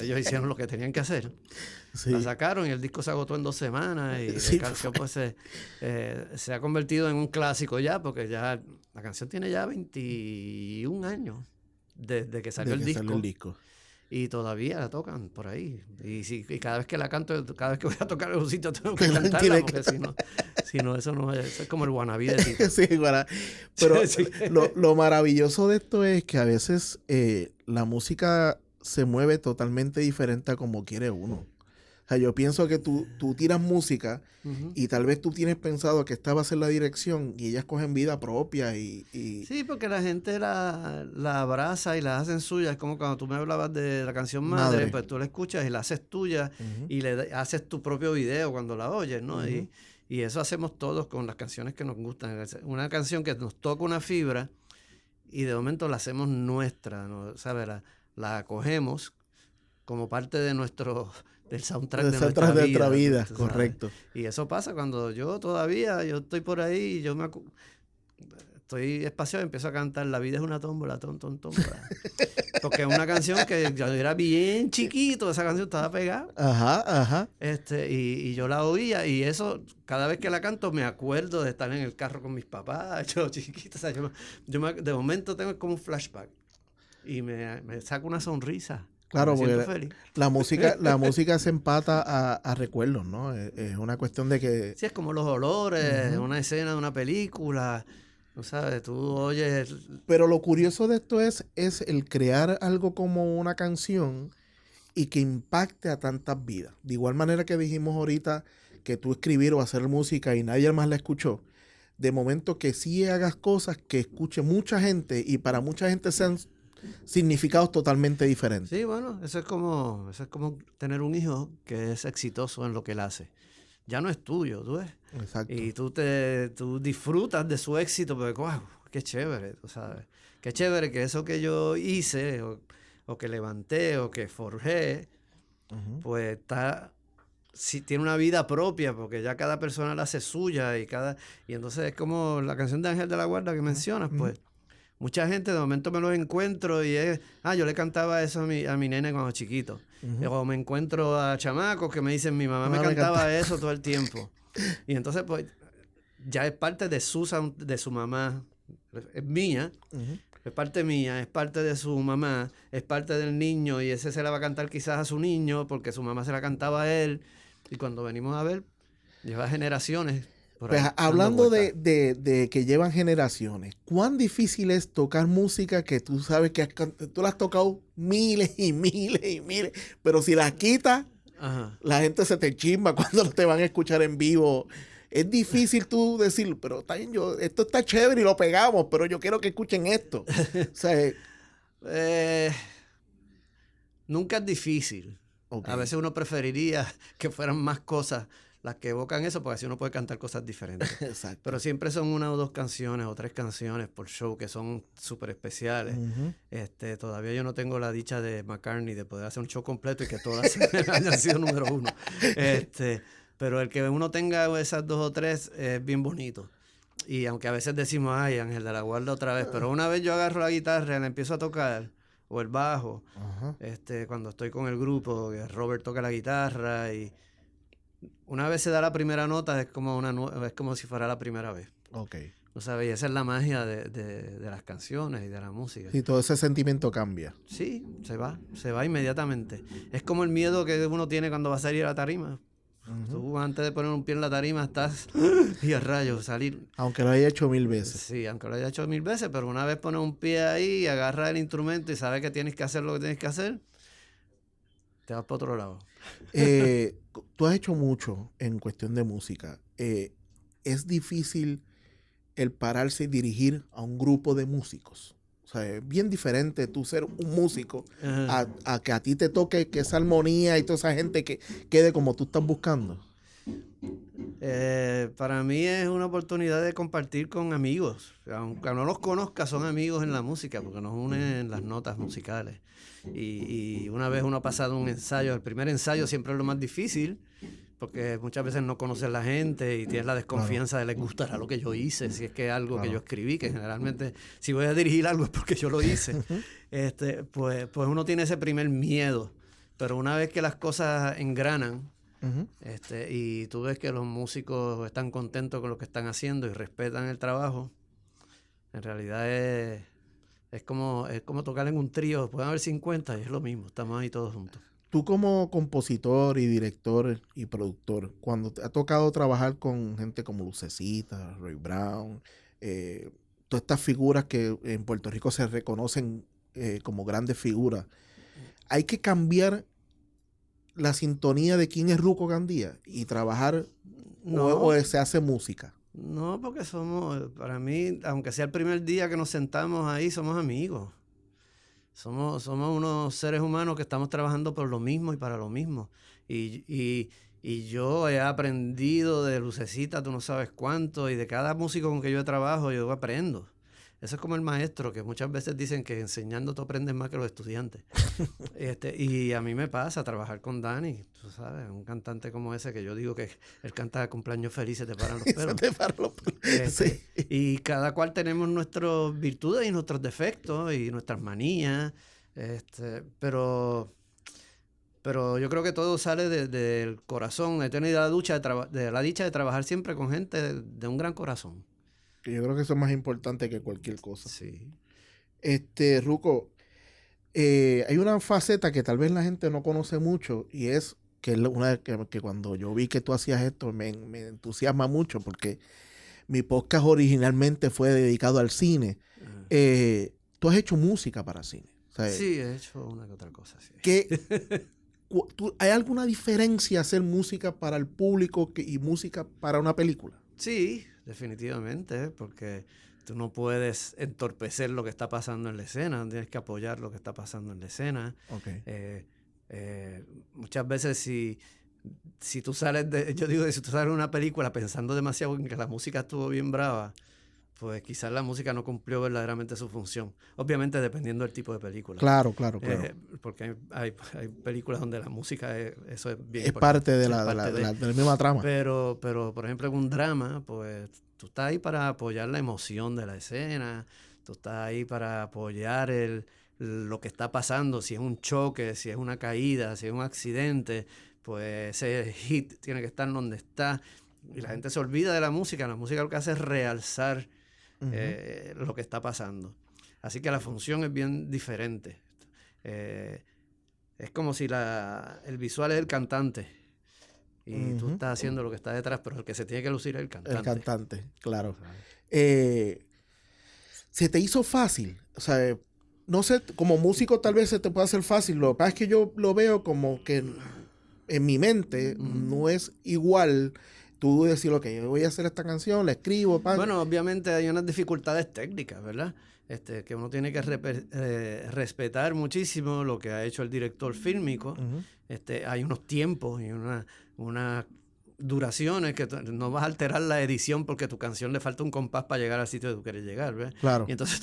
ellos hicieron lo que tenían que hacer. Sí. La sacaron y el disco se agotó en 2 semanas y la canción pues se ha convertido en un clásico ya, porque ya la canción tiene ya 21 años desde que salió el disco. Y todavía la tocan por ahí. Y cada vez que la canto, cada vez que voy a tocar en un sitio tengo que cantarla, porque si no, eso es como el wannabe de Tito. Sí, pero sí. Lo maravilloso de esto es que a veces la música se mueve totalmente diferente a como quiere uno. O sea, yo pienso que tú tiras música y tal vez tú tienes pensado que esta va a ser la dirección y ellas cogen vida propia y... Sí, porque la gente la abraza y la hacen suya. Es como cuando tú me hablabas de la canción Madre. Pues tú la escuchas y la haces tuya y le haces tu propio video cuando la oyes, ¿no? Y eso hacemos todos con las canciones que nos gustan. Una canción que nos toca una fibra y de momento la hacemos nuestra, ¿no? ¿Sabes? La acogemos como parte de del soundtrack de nuestra vida. Correcto. Y eso pasa cuando yo estoy por ahí y yo estoy espaciado y empiezo a cantar La vida es una tómbola, tómbola. Porque es una canción que yo era bien chiquito, esa canción estaba pegada. Ajá. Y yo la oía y eso, cada vez que la canto me acuerdo de estar en el carro con mis papás, yo chiquito. O sea, de momento tengo como un flashback y me saco una sonrisa. Claro, Me siento porque feliz. la música se empata a recuerdos, ¿no? Es una cuestión de que... Sí, es como los olores, Ujú. una escena de una película, tú sabes, tú oyes... Pero lo curioso de esto es el crear algo como una canción y que impacte a tantas vidas. De igual manera que dijimos ahorita que tú escribir o hacer música y nadie más la escuchó, de momento que sí hagas cosas que escuche mucha gente y para mucha gente sean significados totalmente diferentes. Sí, bueno, eso es como tener un hijo que es exitoso en lo que él hace. Ya no es tuyo, tú ves. Exacto. Y tú disfrutas de su éxito, porque, wow, qué chévere, tú sabes. Qué chévere que eso que yo hice, o que levanté, o que forjé, Ujú, pues está, sí, tiene una vida propia, porque ya cada persona la hace suya y entonces es como la canción de Ángel de la Guarda que ujú, mencionas, ujú, pues. Mucha gente de momento me los encuentro y yo le cantaba eso a mi nene cuando chiquito. ujú. O me encuentro a chamacos que me dicen, mi mamá me Ah, me encanta. cantaba eso todo el tiempo. Y entonces, pues, ya es parte de de su mamá, es mía, Ujú. es parte mía, es parte de su mamá, es parte del niño y ese se la va a cantar quizás a su niño porque su mamá se la cantaba a él. Y cuando venimos a ver, lleva generaciones por Pues ahí dando hablando vueltas. de que llevan generaciones, ¿cuán difícil es tocar música que tú sabes que tú la has tocado miles y miles y miles, pero si las quitas, Ajá. la gente se te chimba cuando te van a escuchar en vivo? Es difícil tú decir, pero está bien, esto está chévere y lo pegamos, pero yo quiero que escuchen esto. O sea, Eh, Nunca es difícil. ok, A veces uno preferiría que fueran más cosas las que evocan eso, porque así uno puede cantar cosas diferentes. Pero exacto. siempre son una o dos canciones o tres canciones por show que son súper especiales. Ujú. Todavía yo no tengo la dicha de McCartney de poder hacer un show completo y que todas hayan sido número uno. Pero el que uno tenga esas dos o tres es bien bonito. Y aunque a veces decimos, ay, Ángel de la Guarda otra vez, pero una vez yo agarro la guitarra y la empiezo a tocar, o el bajo, Ajá, cuando estoy con el grupo, que Robert toca la guitarra y una vez se da la primera nota es como es como si fuera la primera vez. ok. ¿No sabes? Y esa es la magia de las canciones y de la música. Sí, todo ese sentimiento cambia. Sí, se va inmediatamente. Es como el miedo que uno tiene cuando va a salir a la tarima. Ujú. Tú antes de poner un pie en la tarima estás y a rayos salir. Aunque lo haya hecho 1000 veces. Sí, aunque lo haya hecho 1000 veces, pero una vez pones un pie ahí, agarras el instrumento y sabes que tienes que hacer lo que tienes que hacer, te vas para otro lado. Tú has hecho mucho en cuestión de música. Es difícil el pararse y dirigir a un grupo de músicos. O sea, es bien diferente tú ser un músico Ajá. a que a ti te toque que esa armonía y toda esa gente que quede como tú estás buscando. Para mí es una oportunidad de compartir con amigos. Aunque no los conozca, son amigos en la música, porque nos unen las notas musicales. Y una vez uno ha pasado un ensayo, el primer ensayo siempre es lo más difícil, porque muchas veces no conoces la gente y tienes la Claro, desconfianza de les gustará lo que yo hice, si es que es algo que yo claro. escribí, que generalmente si voy a dirigir algo es porque yo lo hice. Pues uno tiene ese primer miedo. Pero una vez que las cosas engranan, Ujú. y tú ves que los músicos están contentos con lo que están haciendo y respetan el trabajo, en realidad es como tocar en un trío, pueden haber 50 y es lo mismo, estamos ahí todos juntos. Tú como compositor y director y productor, cuando te ha tocado trabajar con gente como Lucecita, Roy Brown, eh, todas estas figuras que en Puerto Rico se reconocen como grandes figuras, hay que cambiar la sintonía de quién es Ruco Gandía y trabajar o No, se hace música. no, porque para mí, aunque sea el primer día que nos sentamos ahí, somos amigos. Somos unos seres humanos que estamos trabajando por lo mismo y para lo mismo. Y yo he aprendido de Lucecita, tú no sabes cuánto, y de cada músico con que yo trabajo, yo aprendo. Eso es como el maestro, que muchas veces dicen que enseñando tú aprendes más que los estudiantes. Y a mí me pasa trabajar con Dani, tú sabes, un cantante como ese que yo digo que él canta cumpleaños felices, te paran los Se pelos. te para los pelos. Sí. Y cada cual tenemos nuestras virtudes y nuestros defectos y nuestras manías, pero yo creo que todo sale del corazón. He tenido la dicha de trabajar siempre con gente de un gran corazón. Que yo creo que eso es más importante que cualquier cosa. Sí. Ruco, hay una faceta que tal vez la gente no conoce mucho y es que que cuando yo vi que tú hacías esto me entusiasma mucho porque mi podcast originalmente fue dedicado al cine. Ajá. Tú has hecho música para cine. O sea, Sí, he hecho una que otra cosa, sí. ¿hay alguna diferencia hacer música para el público y música para una película? Sí, definitivamente, porque tú no puedes entorpecer lo que está pasando en la escena, tienes que apoyar lo que está pasando en la escena. Okay. Muchas veces si tú sales yo digo, si tú sales de una película pensando demasiado en que la música estuvo bien brava, pues quizás la música no cumplió verdaderamente su función. Obviamente dependiendo del tipo de película. Claro. Porque hay películas donde la música, eso es bien Es importante. parte de Es la misma trama. Pero, por ejemplo, en un drama, pues tú estás ahí para apoyar la emoción de la escena, tú estás ahí para apoyar lo que está pasando, si es un choque, si es una caída, si es un accidente, pues ese hit tiene que estar donde está. Y la gente se olvida de la música lo que hace es realzar lo que está pasando. Así que la función es bien diferente. Es como si el visual es el cantante y tú estás haciendo lo que está detrás, pero el que se tiene que lucir es el cantante. El cantante, claro. ¿Se te hizo fácil? O sea, no sé, como músico tal vez se te puede hacer fácil. Lo que pasa es que yo lo veo como que en mi mente no es igual tú decir, ok, yo voy a hacer esta canción, la escribo, pan. Bueno, obviamente hay unas dificultades técnicas, ¿verdad? Que uno tiene que respetar muchísimo lo que ha hecho el director fílmico. Hay unos tiempos y unas duraciones que no vas a alterar la edición porque tu canción le falta un compás para llegar al sitio que tú quieres llegar, ¿ves? Claro. Y entonces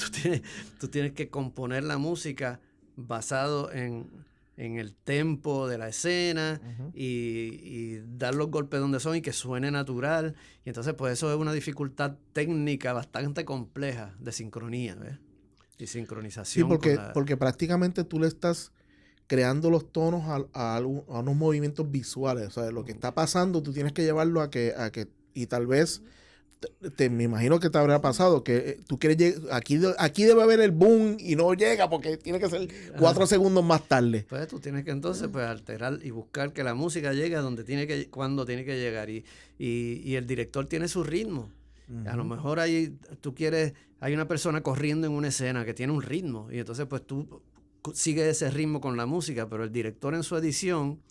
tú tienes que componer la música basado en el tempo de la escena y dar los golpes donde son y que suene natural. Y entonces pues eso es una dificultad técnica bastante compleja de sincronía, ¿ves? Y sincronización. Sí, porque prácticamente tú le estás creando los tonos a unos movimientos visuales. O sea, lo que está pasando tú tienes que llevarlo a que y tal vez me imagino que te habrá pasado que tú quieres aquí debe haber el boom y no llega porque tiene que ser 4 segundos más tarde. Pues tú tienes que entonces pues alterar y buscar que la música llegue a donde cuando tiene que llegar y el director tiene su ritmo. A lo mejor hay una persona corriendo en una escena que tiene un ritmo y entonces pues tú sigues ese ritmo con la música, pero el director en su edición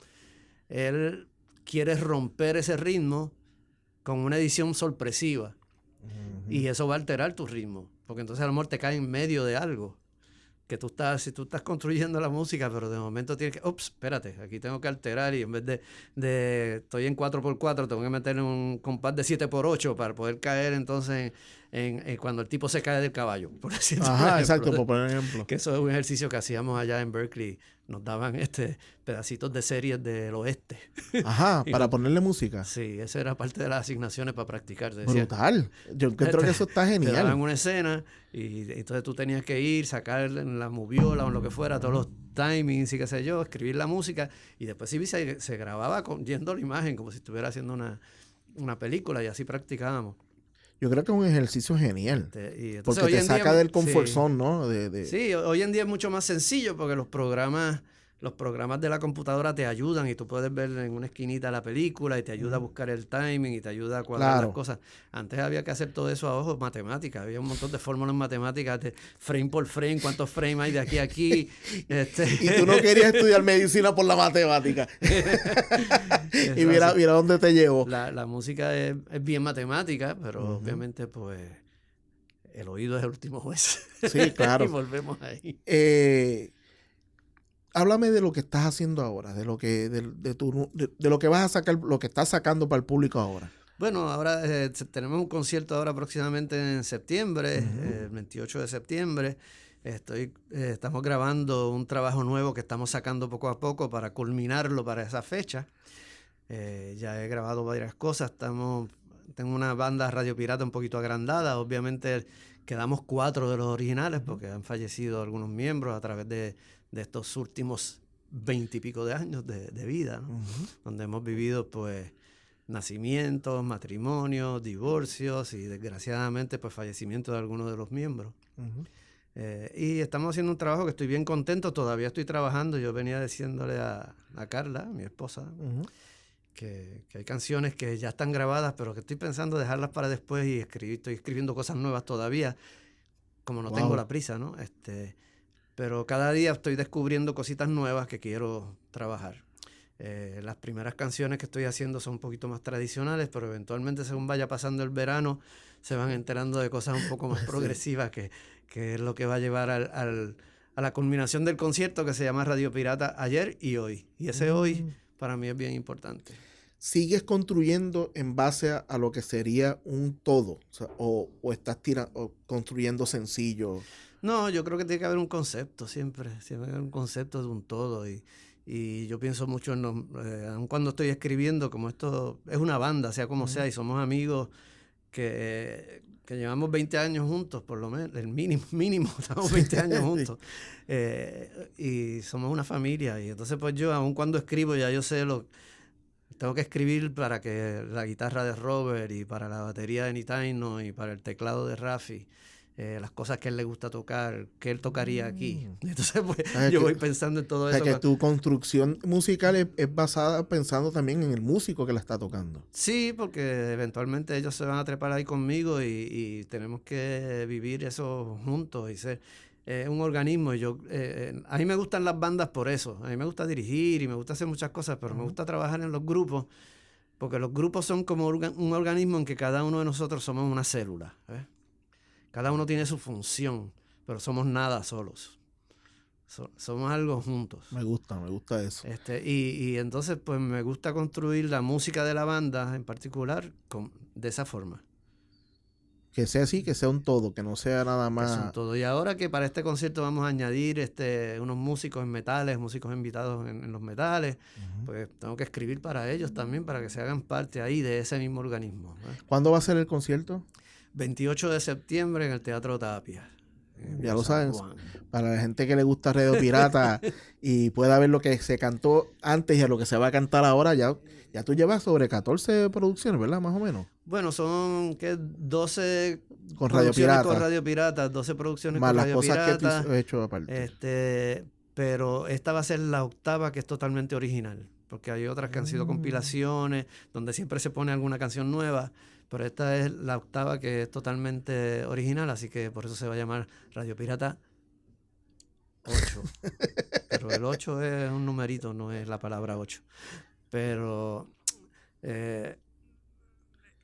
él quiere romper ese ritmo con una edición sorpresiva. Y eso va a alterar tu ritmo. Porque entonces a lo mejor te cae en medio de algo. Que si tú estás construyendo la música, pero de momento tienes que, espérate, aquí tengo que alterar y en vez de estoy en 4x4, tengo que meter un compás de 7x8 para poder caer entonces en cuando el tipo se cae del caballo, por decirlo. Ajá, exacto, por poner ejemplo. Que eso es un ejercicio que hacíamos allá en Berkeley. Nos daban pedacitos de series del oeste. Ajá, para ponerle música. Sí, esa era parte de las asignaciones para practicar. Brutal. Yo creo que eso está genial. Te daban una escena y entonces tú tenías que ir, sacar la moviola o lo que fuera, todos los timings y qué sé yo, escribir la música y después sí se grababa yendo la imagen como si estuviera haciendo una película y así practicábamos. Yo creo que es un ejercicio genial. Y entonces, porque te saca del comfort zone, ¿no? Sí, hoy en día es mucho más sencillo porque los programas de la computadora te ayudan y tú puedes ver en una esquinita la película y te ayuda a buscar el timing y te ayuda a cuadrar las cosas. Antes había que hacer todo eso a ojo, matemáticas. Había un montón de fórmulas matemáticas, frame por frame, cuántos frames hay de aquí a aquí. Y tú no querías estudiar medicina por la matemática. Y mira dónde te llevo. La música es bien matemática, pero obviamente pues el oído es el último juez. Sí, claro. Y volvemos ahí. Háblame de lo que estás haciendo ahora, de lo que vas a sacar, lo que estás sacando para el público ahora. Bueno, ahora tenemos un concierto ahora próximamente en septiembre, el 28 de septiembre. Estamos grabando un trabajo nuevo que estamos sacando poco a poco para culminarlo para esa fecha. Ya he grabado varias cosas. Tengo una banda Radio Pirata un poquito agrandada. Obviamente quedamos 4 de los originales porque han fallecido algunos miembros a través de estos últimos 20 y pico de años de vida, ¿no? Donde hemos vivido pues nacimientos, matrimonios, divorcios y desgraciadamente pues fallecimiento de algunos de los miembros. Y estamos haciendo un trabajo que estoy bien contento, todavía estoy trabajando. Yo venía diciéndole a Carla, mi esposa, que hay canciones que ya están grabadas, pero que estoy pensando dejarlas para después y estoy escribiendo cosas nuevas todavía, como no tengo la prisa, ¿no? Pero cada día estoy descubriendo cositas nuevas que quiero trabajar. Las primeras canciones que estoy haciendo son un poquito más tradicionales, pero eventualmente, según vaya pasando el verano, se van enterando de cosas un poco más progresivas, que es lo que va a llevar a la culminación del concierto, que se llama Radio Pirata Ayer y Hoy. Y ese hoy para mí es bien importante. ¿Sigues construyendo en base a lo que sería un todo? O estás construyendo sencillo. No, yo creo que tiene que haber un concepto siempre hay un concepto de un todo. Y yo pienso mucho en aun cuando estoy escribiendo, como esto es una banda, sea como sea, y somos amigos que llevamos 20 años juntos, por lo menos, el mínimo, estamos 20 años juntos. Y somos una familia. Y entonces, pues yo, aun cuando escribo, ya yo sé tengo que escribir para que la guitarra de Robert y para la batería de Nitaino y para el teclado de Rafi, las cosas que a él le gusta tocar, que él tocaría aquí. Entonces, pues, yo voy pensando en todo eso. O sea, que tu construcción musical es basada pensando también en el músico que la está tocando. Sí, porque eventualmente ellos se van a trepar ahí conmigo y tenemos que vivir eso juntos y ser un organismo. A mí me gustan las bandas por eso. A mí me gusta dirigir y me gusta hacer muchas cosas, pero me gusta trabajar en los grupos, porque los grupos son como un organismo en que cada uno de nosotros somos una célula, ¿ves? Cada uno tiene su función, pero somos nada solos. Somos algo juntos. Me gusta eso. Y entonces, pues me gusta construir la música de la banda en particular de esa forma. Que sea así, que sea un todo, que no sea nada más. Que sea un todo. Y ahora que para este concierto vamos a añadir unos músicos en metales, músicos invitados en los metales, pues tengo que escribir para ellos también, para que se hagan parte ahí de ese mismo organismo, ¿eh? ¿Cuándo va a ser el concierto? 28 de septiembre en el Teatro Tapia. Ya lo saben, para la gente que le gusta Radio Pirata y pueda ver lo que se cantó antes y a lo que se va a cantar ahora, ya tú llevas sobre 14 producciones, ¿verdad? Más o menos. Bueno, son 12 con Radio Pirata. Con Radio Pirata, 12 producciones más con las Radio cosas Pirata. Que tú has hecho aparte. Pero esta va a ser la octava, que es totalmente original, porque hay otras que han sido compilaciones, donde siempre se pone alguna canción nueva, pero esta es la octava, que es totalmente original, así que por eso se va a llamar Radio Pirata 8. Pero el 8 es un numerito, no es la palabra 8. Pero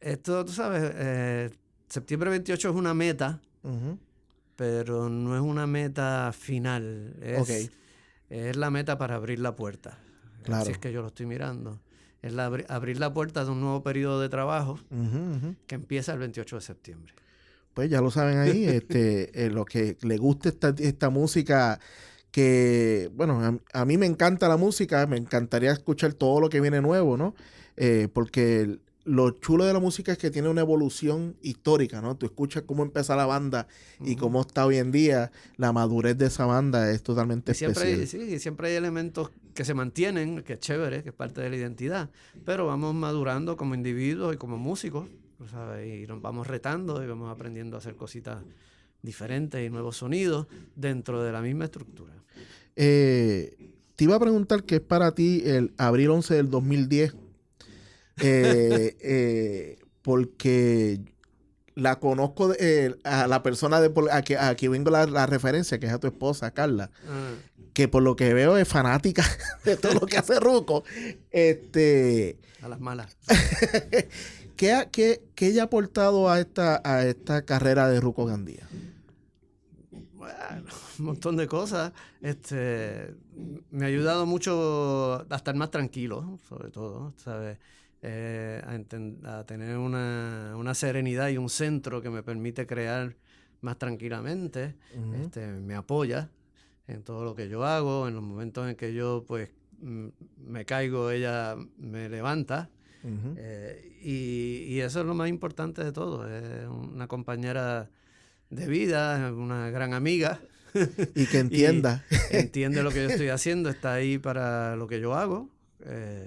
esto, tú sabes, septiembre 28 es una meta, pero no es una meta final. Es la meta para abrir la puerta. Claro. Así es que yo lo estoy mirando. Es abrir la puerta de un nuevo periodo de trabajo que empieza el 28 de septiembre. Pues ya lo saben ahí, lo que le guste esta música, que, bueno, a mí me encanta la música, me encantaría escuchar todo lo que viene nuevo, ¿no? Porque lo chulo de la música es que tiene una evolución histórica, ¿no? Tú escuchas cómo empezó la banda y cómo está hoy en día. La madurez de esa banda es totalmente especial. Siempre hay elementos que se mantienen, que es chévere, que es parte de la identidad, pero vamos madurando como individuos y como músicos, ¿sabes? Y nos vamos retando y vamos aprendiendo a hacer cositas diferentes y nuevos sonidos dentro de la misma estructura. Te iba a preguntar qué es para ti el abril 11 del 2010, porque la conozco a la persona a quien vengo la referencia, que es a tu esposa, Carla, que por lo que veo es fanática de todo lo que hace Ruco. A las malas. ¿Qué ella ha aportado a esta carrera de Ruco Gandía? Bueno, un montón de cosas. Me ha ayudado mucho a estar más tranquilo, sobre todo, ¿sabes? A tener una serenidad y un centro que me permite crear más tranquilamente. Me apoya en todo lo que yo hago. En los momentos en que yo pues me caigo, ella me levanta. Y eso es lo más importante de todo. Es una compañera de vida, una gran amiga. Y que entienda. Entiende lo que yo estoy haciendo, está ahí para lo que yo hago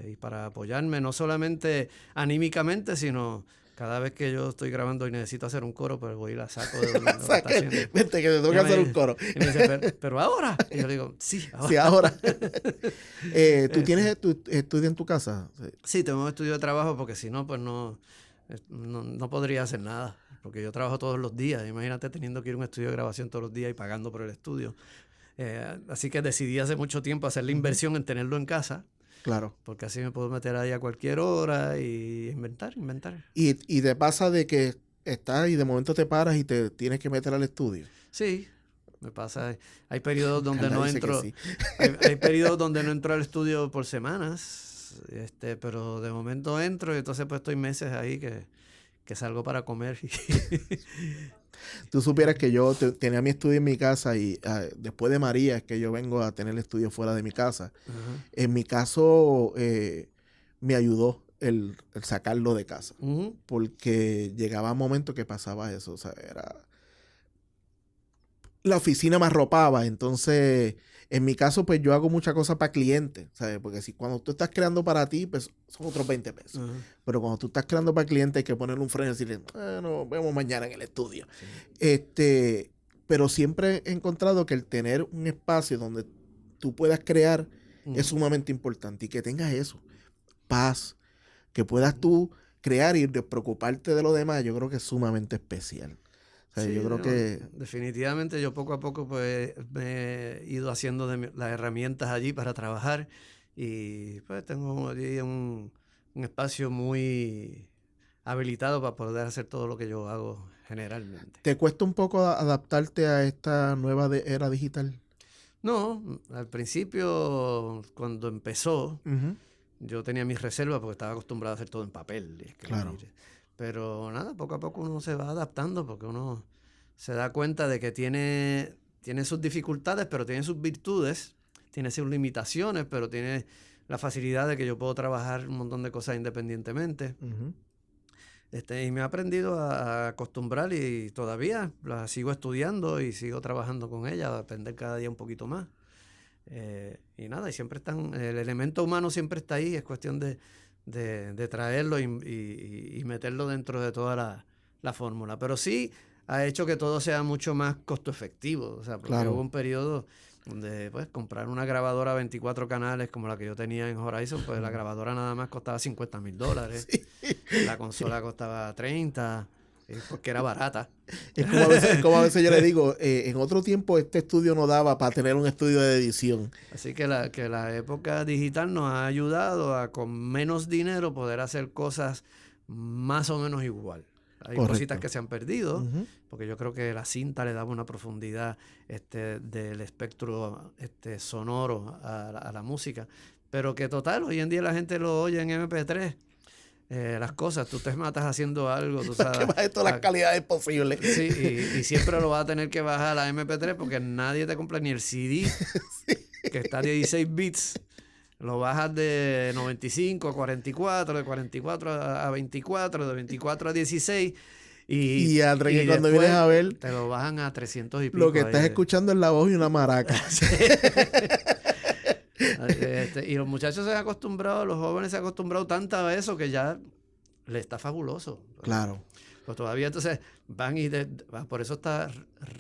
y para apoyarme, no solamente anímicamente, sino Cada vez que yo estoy grabando y necesito hacer un coro, pues voy y la saco de donde lo Saca está haciendo. vente, que te tengo que hacer un coro. Y me dice, pero ahora. Y yo le digo, sí, ahora. Sí, ahora. ¿Tú tienes tu estudio en tu casa? Sí, tengo un estudio de trabajo porque si no, pues no podría hacer nada. Porque yo trabajo todos los días. Imagínate teniendo que ir a un estudio de grabación todos los días y pagando por el estudio. Así que decidí hace mucho tiempo hacer la inversión en tenerlo en casa. Claro. Porque así me puedo meter ahí a cualquier hora y inventar. ¿Y te pasa de que estás y de momento te paras y te tienes que meter al estudio? Sí, me pasa. Hay periodos donde Carla no dice entro. que sí. Hay periodos donde no entro al estudio por semanas. Pero de momento entro y entonces pues estoy meses ahí que salgo para comer. Tú supieras que yo tenía mi estudio en mi casa y después de María es que yo vengo a tener el estudio fuera de mi casa. Ajá. En mi caso me ayudó el sacarlo de casa. Ujú. Porque llegaba un momento que pasaba eso. O sea, la oficina me arropaba. Entonces, en mi caso, pues yo hago muchas cosas para clientes. ¿Sabes? Porque si cuando tú estás creando para ti, pues son otros 20 pesos. Ajá. Pero cuando tú estás creando para clientes, hay que ponerle un freno y decirle, nos vemos mañana en el estudio. Sí. Pero siempre he encontrado que el tener un espacio donde tú puedas crear es sumamente importante. Y que tengas eso, paz, que puedas tú crear y despreocuparte de lo demás, yo creo que es sumamente especial. O sea, Sí, yo creo que... definitivamente yo poco a poco pues me he ido haciendo las herramientas allí para trabajar y pues tengo allí un espacio muy habilitado para poder hacer todo lo que yo hago generalmente. ¿Te cuesta un poco adaptarte a esta nueva era digital? No, al principio cuando empezó Uh-huh. yo tenía mis reservas porque estaba acostumbrado a hacer todo en papel y escribir. Claro. Pero nada, poco a poco uno se va adaptando porque uno se da cuenta de que tiene sus dificultades, pero tiene sus virtudes, tiene sus limitaciones, pero tiene la facilidad de que yo puedo trabajar un montón de cosas independientemente. Uh-huh. Y me he aprendido a acostumbrar y todavía la sigo estudiando y sigo trabajando con ella, a aprender cada día un poquito más. Y nada, y siempre el elemento humano siempre está ahí, es cuestión de traerlo y meterlo dentro de toda la fórmula. Pero sí ha hecho que todo sea mucho más costo efectivo. O sea, porque Claro. hubo un periodo donde pues comprar una grabadora 24 canales como la que yo tenía en Horizon, pues la grabadora nada más costaba $50,000. Sí. La consola costaba 30, porque era barata. Es como a veces yo le digo, en otro tiempo este estudio no daba para tener un estudio de edición. Así que la época digital nos ha ayudado a con menos dinero poder hacer cosas más o menos igual. Hay Correcto. cositas que se han perdido, Uh-huh. porque yo creo que la cinta le daba una profundidad del espectro sonoro a la música. Pero que total, hoy en día la gente lo oye en MP3. Las cosas, tú te matas haciendo algo, tú sabes. Que baje todas las calidades posibles. Sí, y siempre lo vas a tener que bajar a la MP3 porque nadie te compra ni el CD, que está a 16 bits. Lo bajas de 95 a 44, de 44 a 24, de 24 a 16. Y André, que cuando después vienes a ver, te lo bajan a 300 y pico. lo que estás escuchando es la voz y una maraca. Y los muchachos se han acostumbrado, los jóvenes se han acostumbrado tanto a eso que ya le está fabuloso. Claro. Pues todavía entonces van por eso está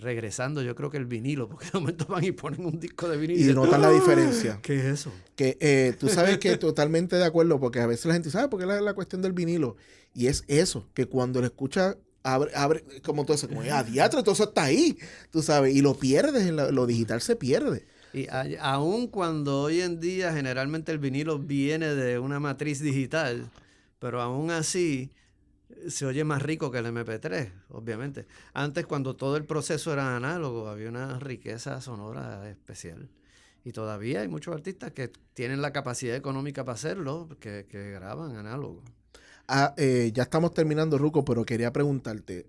regresando yo creo que el vinilo, porque de momento van y ponen un disco de vinilo Y notan la diferencia. ¿Qué es eso? Que tú sabes que totalmente de acuerdo, porque a veces la gente sabe porque es la cuestión del vinilo. Y es eso, que cuando lo escuchas, abre como todo eso, como diatro, todo eso está ahí, tú sabes, y lo pierdes, lo digital se pierde. Y aun cuando hoy en día generalmente el vinilo viene de una matriz digital, pero aún así se oye más rico que el MP3, obviamente. Antes, cuando todo el proceso era análogo, había una riqueza sonora especial. Y todavía hay muchos artistas que tienen la capacidad económica para hacerlo, que graban análogo. Ya estamos terminando, Ruco, pero quería preguntarte,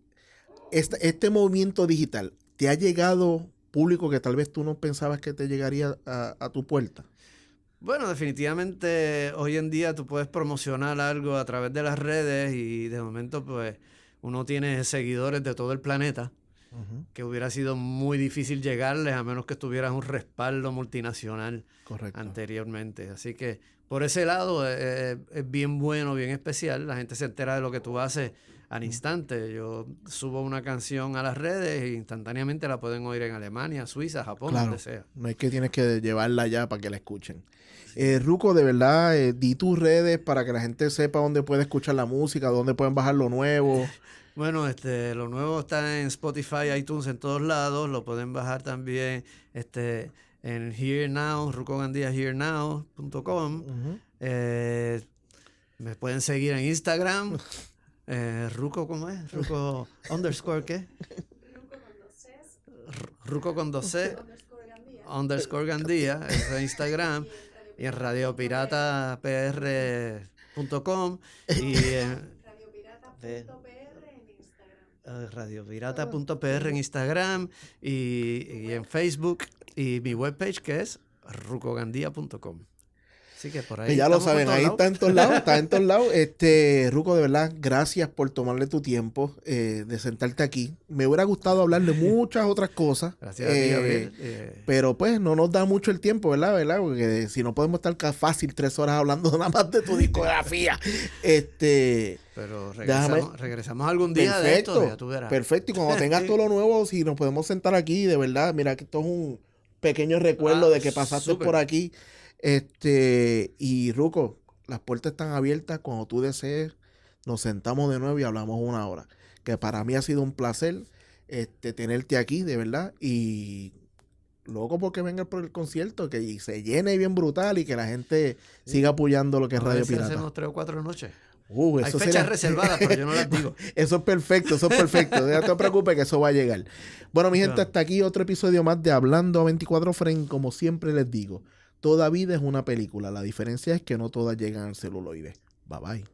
este movimiento digital, ¿te ha llegado público que tal vez tú no pensabas que te llegaría a tu puerta? Bueno, definitivamente hoy en día tú puedes promocionar algo a través de las redes y de momento pues uno tiene seguidores de todo el planeta que hubiera sido muy difícil llegarles a menos que tuvieras un respaldo multinacional Correcto. anteriormente. Así que por ese lado es bien bueno, bien especial. La gente se entera de lo que tú haces al instante. Yo subo una canción a las redes e instantáneamente la pueden oír en Alemania, Suiza, Japón, Claro, donde sea. no es que tienes que llevarla allá para que la escuchen. Ruco, de verdad, di tus redes para que la gente sepa dónde puede escuchar la música, dónde pueden bajar lo nuevo. Bueno, lo nuevo está en Spotify, iTunes, en todos lados. Lo pueden bajar también en Here Now, rucogandhiaherenow.com. Me pueden seguir en Instagram. Ruco, ¿cómo es? Ruco _ ¿qué? Ruco con 2C. _ Gandía, eso es Instagram. Y en radiopiratapr.com y en radiopirata.pr en Instagram y en Facebook y mi webpage que es rucogandía.com. Así que por ahí Que ya lo saben, ahí está en todos lados, está en todos lados. Ruco, de verdad, gracias por tomarle tu tiempo de sentarte aquí. Me hubiera gustado hablar de muchas otras cosas. Gracias a ti, Gabriel. Pero pues no nos da mucho el tiempo, ¿verdad? Porque si no podemos estar fácil 3 horas hablando nada más de tu discografía. Pero regresamos algún día de esto, ya tú verás. Perfecto, y cuando tengas todo lo nuevo, si nos podemos sentar aquí, de verdad, mira que esto es un pequeño recuerdo de que pasaste por aquí. Y Ruco, las puertas están abiertas. Cuando tú desees, nos sentamos de nuevo y hablamos 1 hora. Que para mí ha sido un placer tenerte aquí, de verdad. Y loco porque venga por el concierto, que se llene bien brutal y que la gente siga apoyando lo que es Radio Pirata. Hacemos 3 o 4 noches. Hay fechas reservadas, pero yo no las digo. Eso es perfecto, eso es perfecto. No te preocupes que eso va a llegar. Bueno, mi gente, hasta aquí otro episodio más de Hablando a 24 Frames. Como siempre les digo, toda vida es una película. La diferencia es que no todas llegan al celuloide. Bye bye.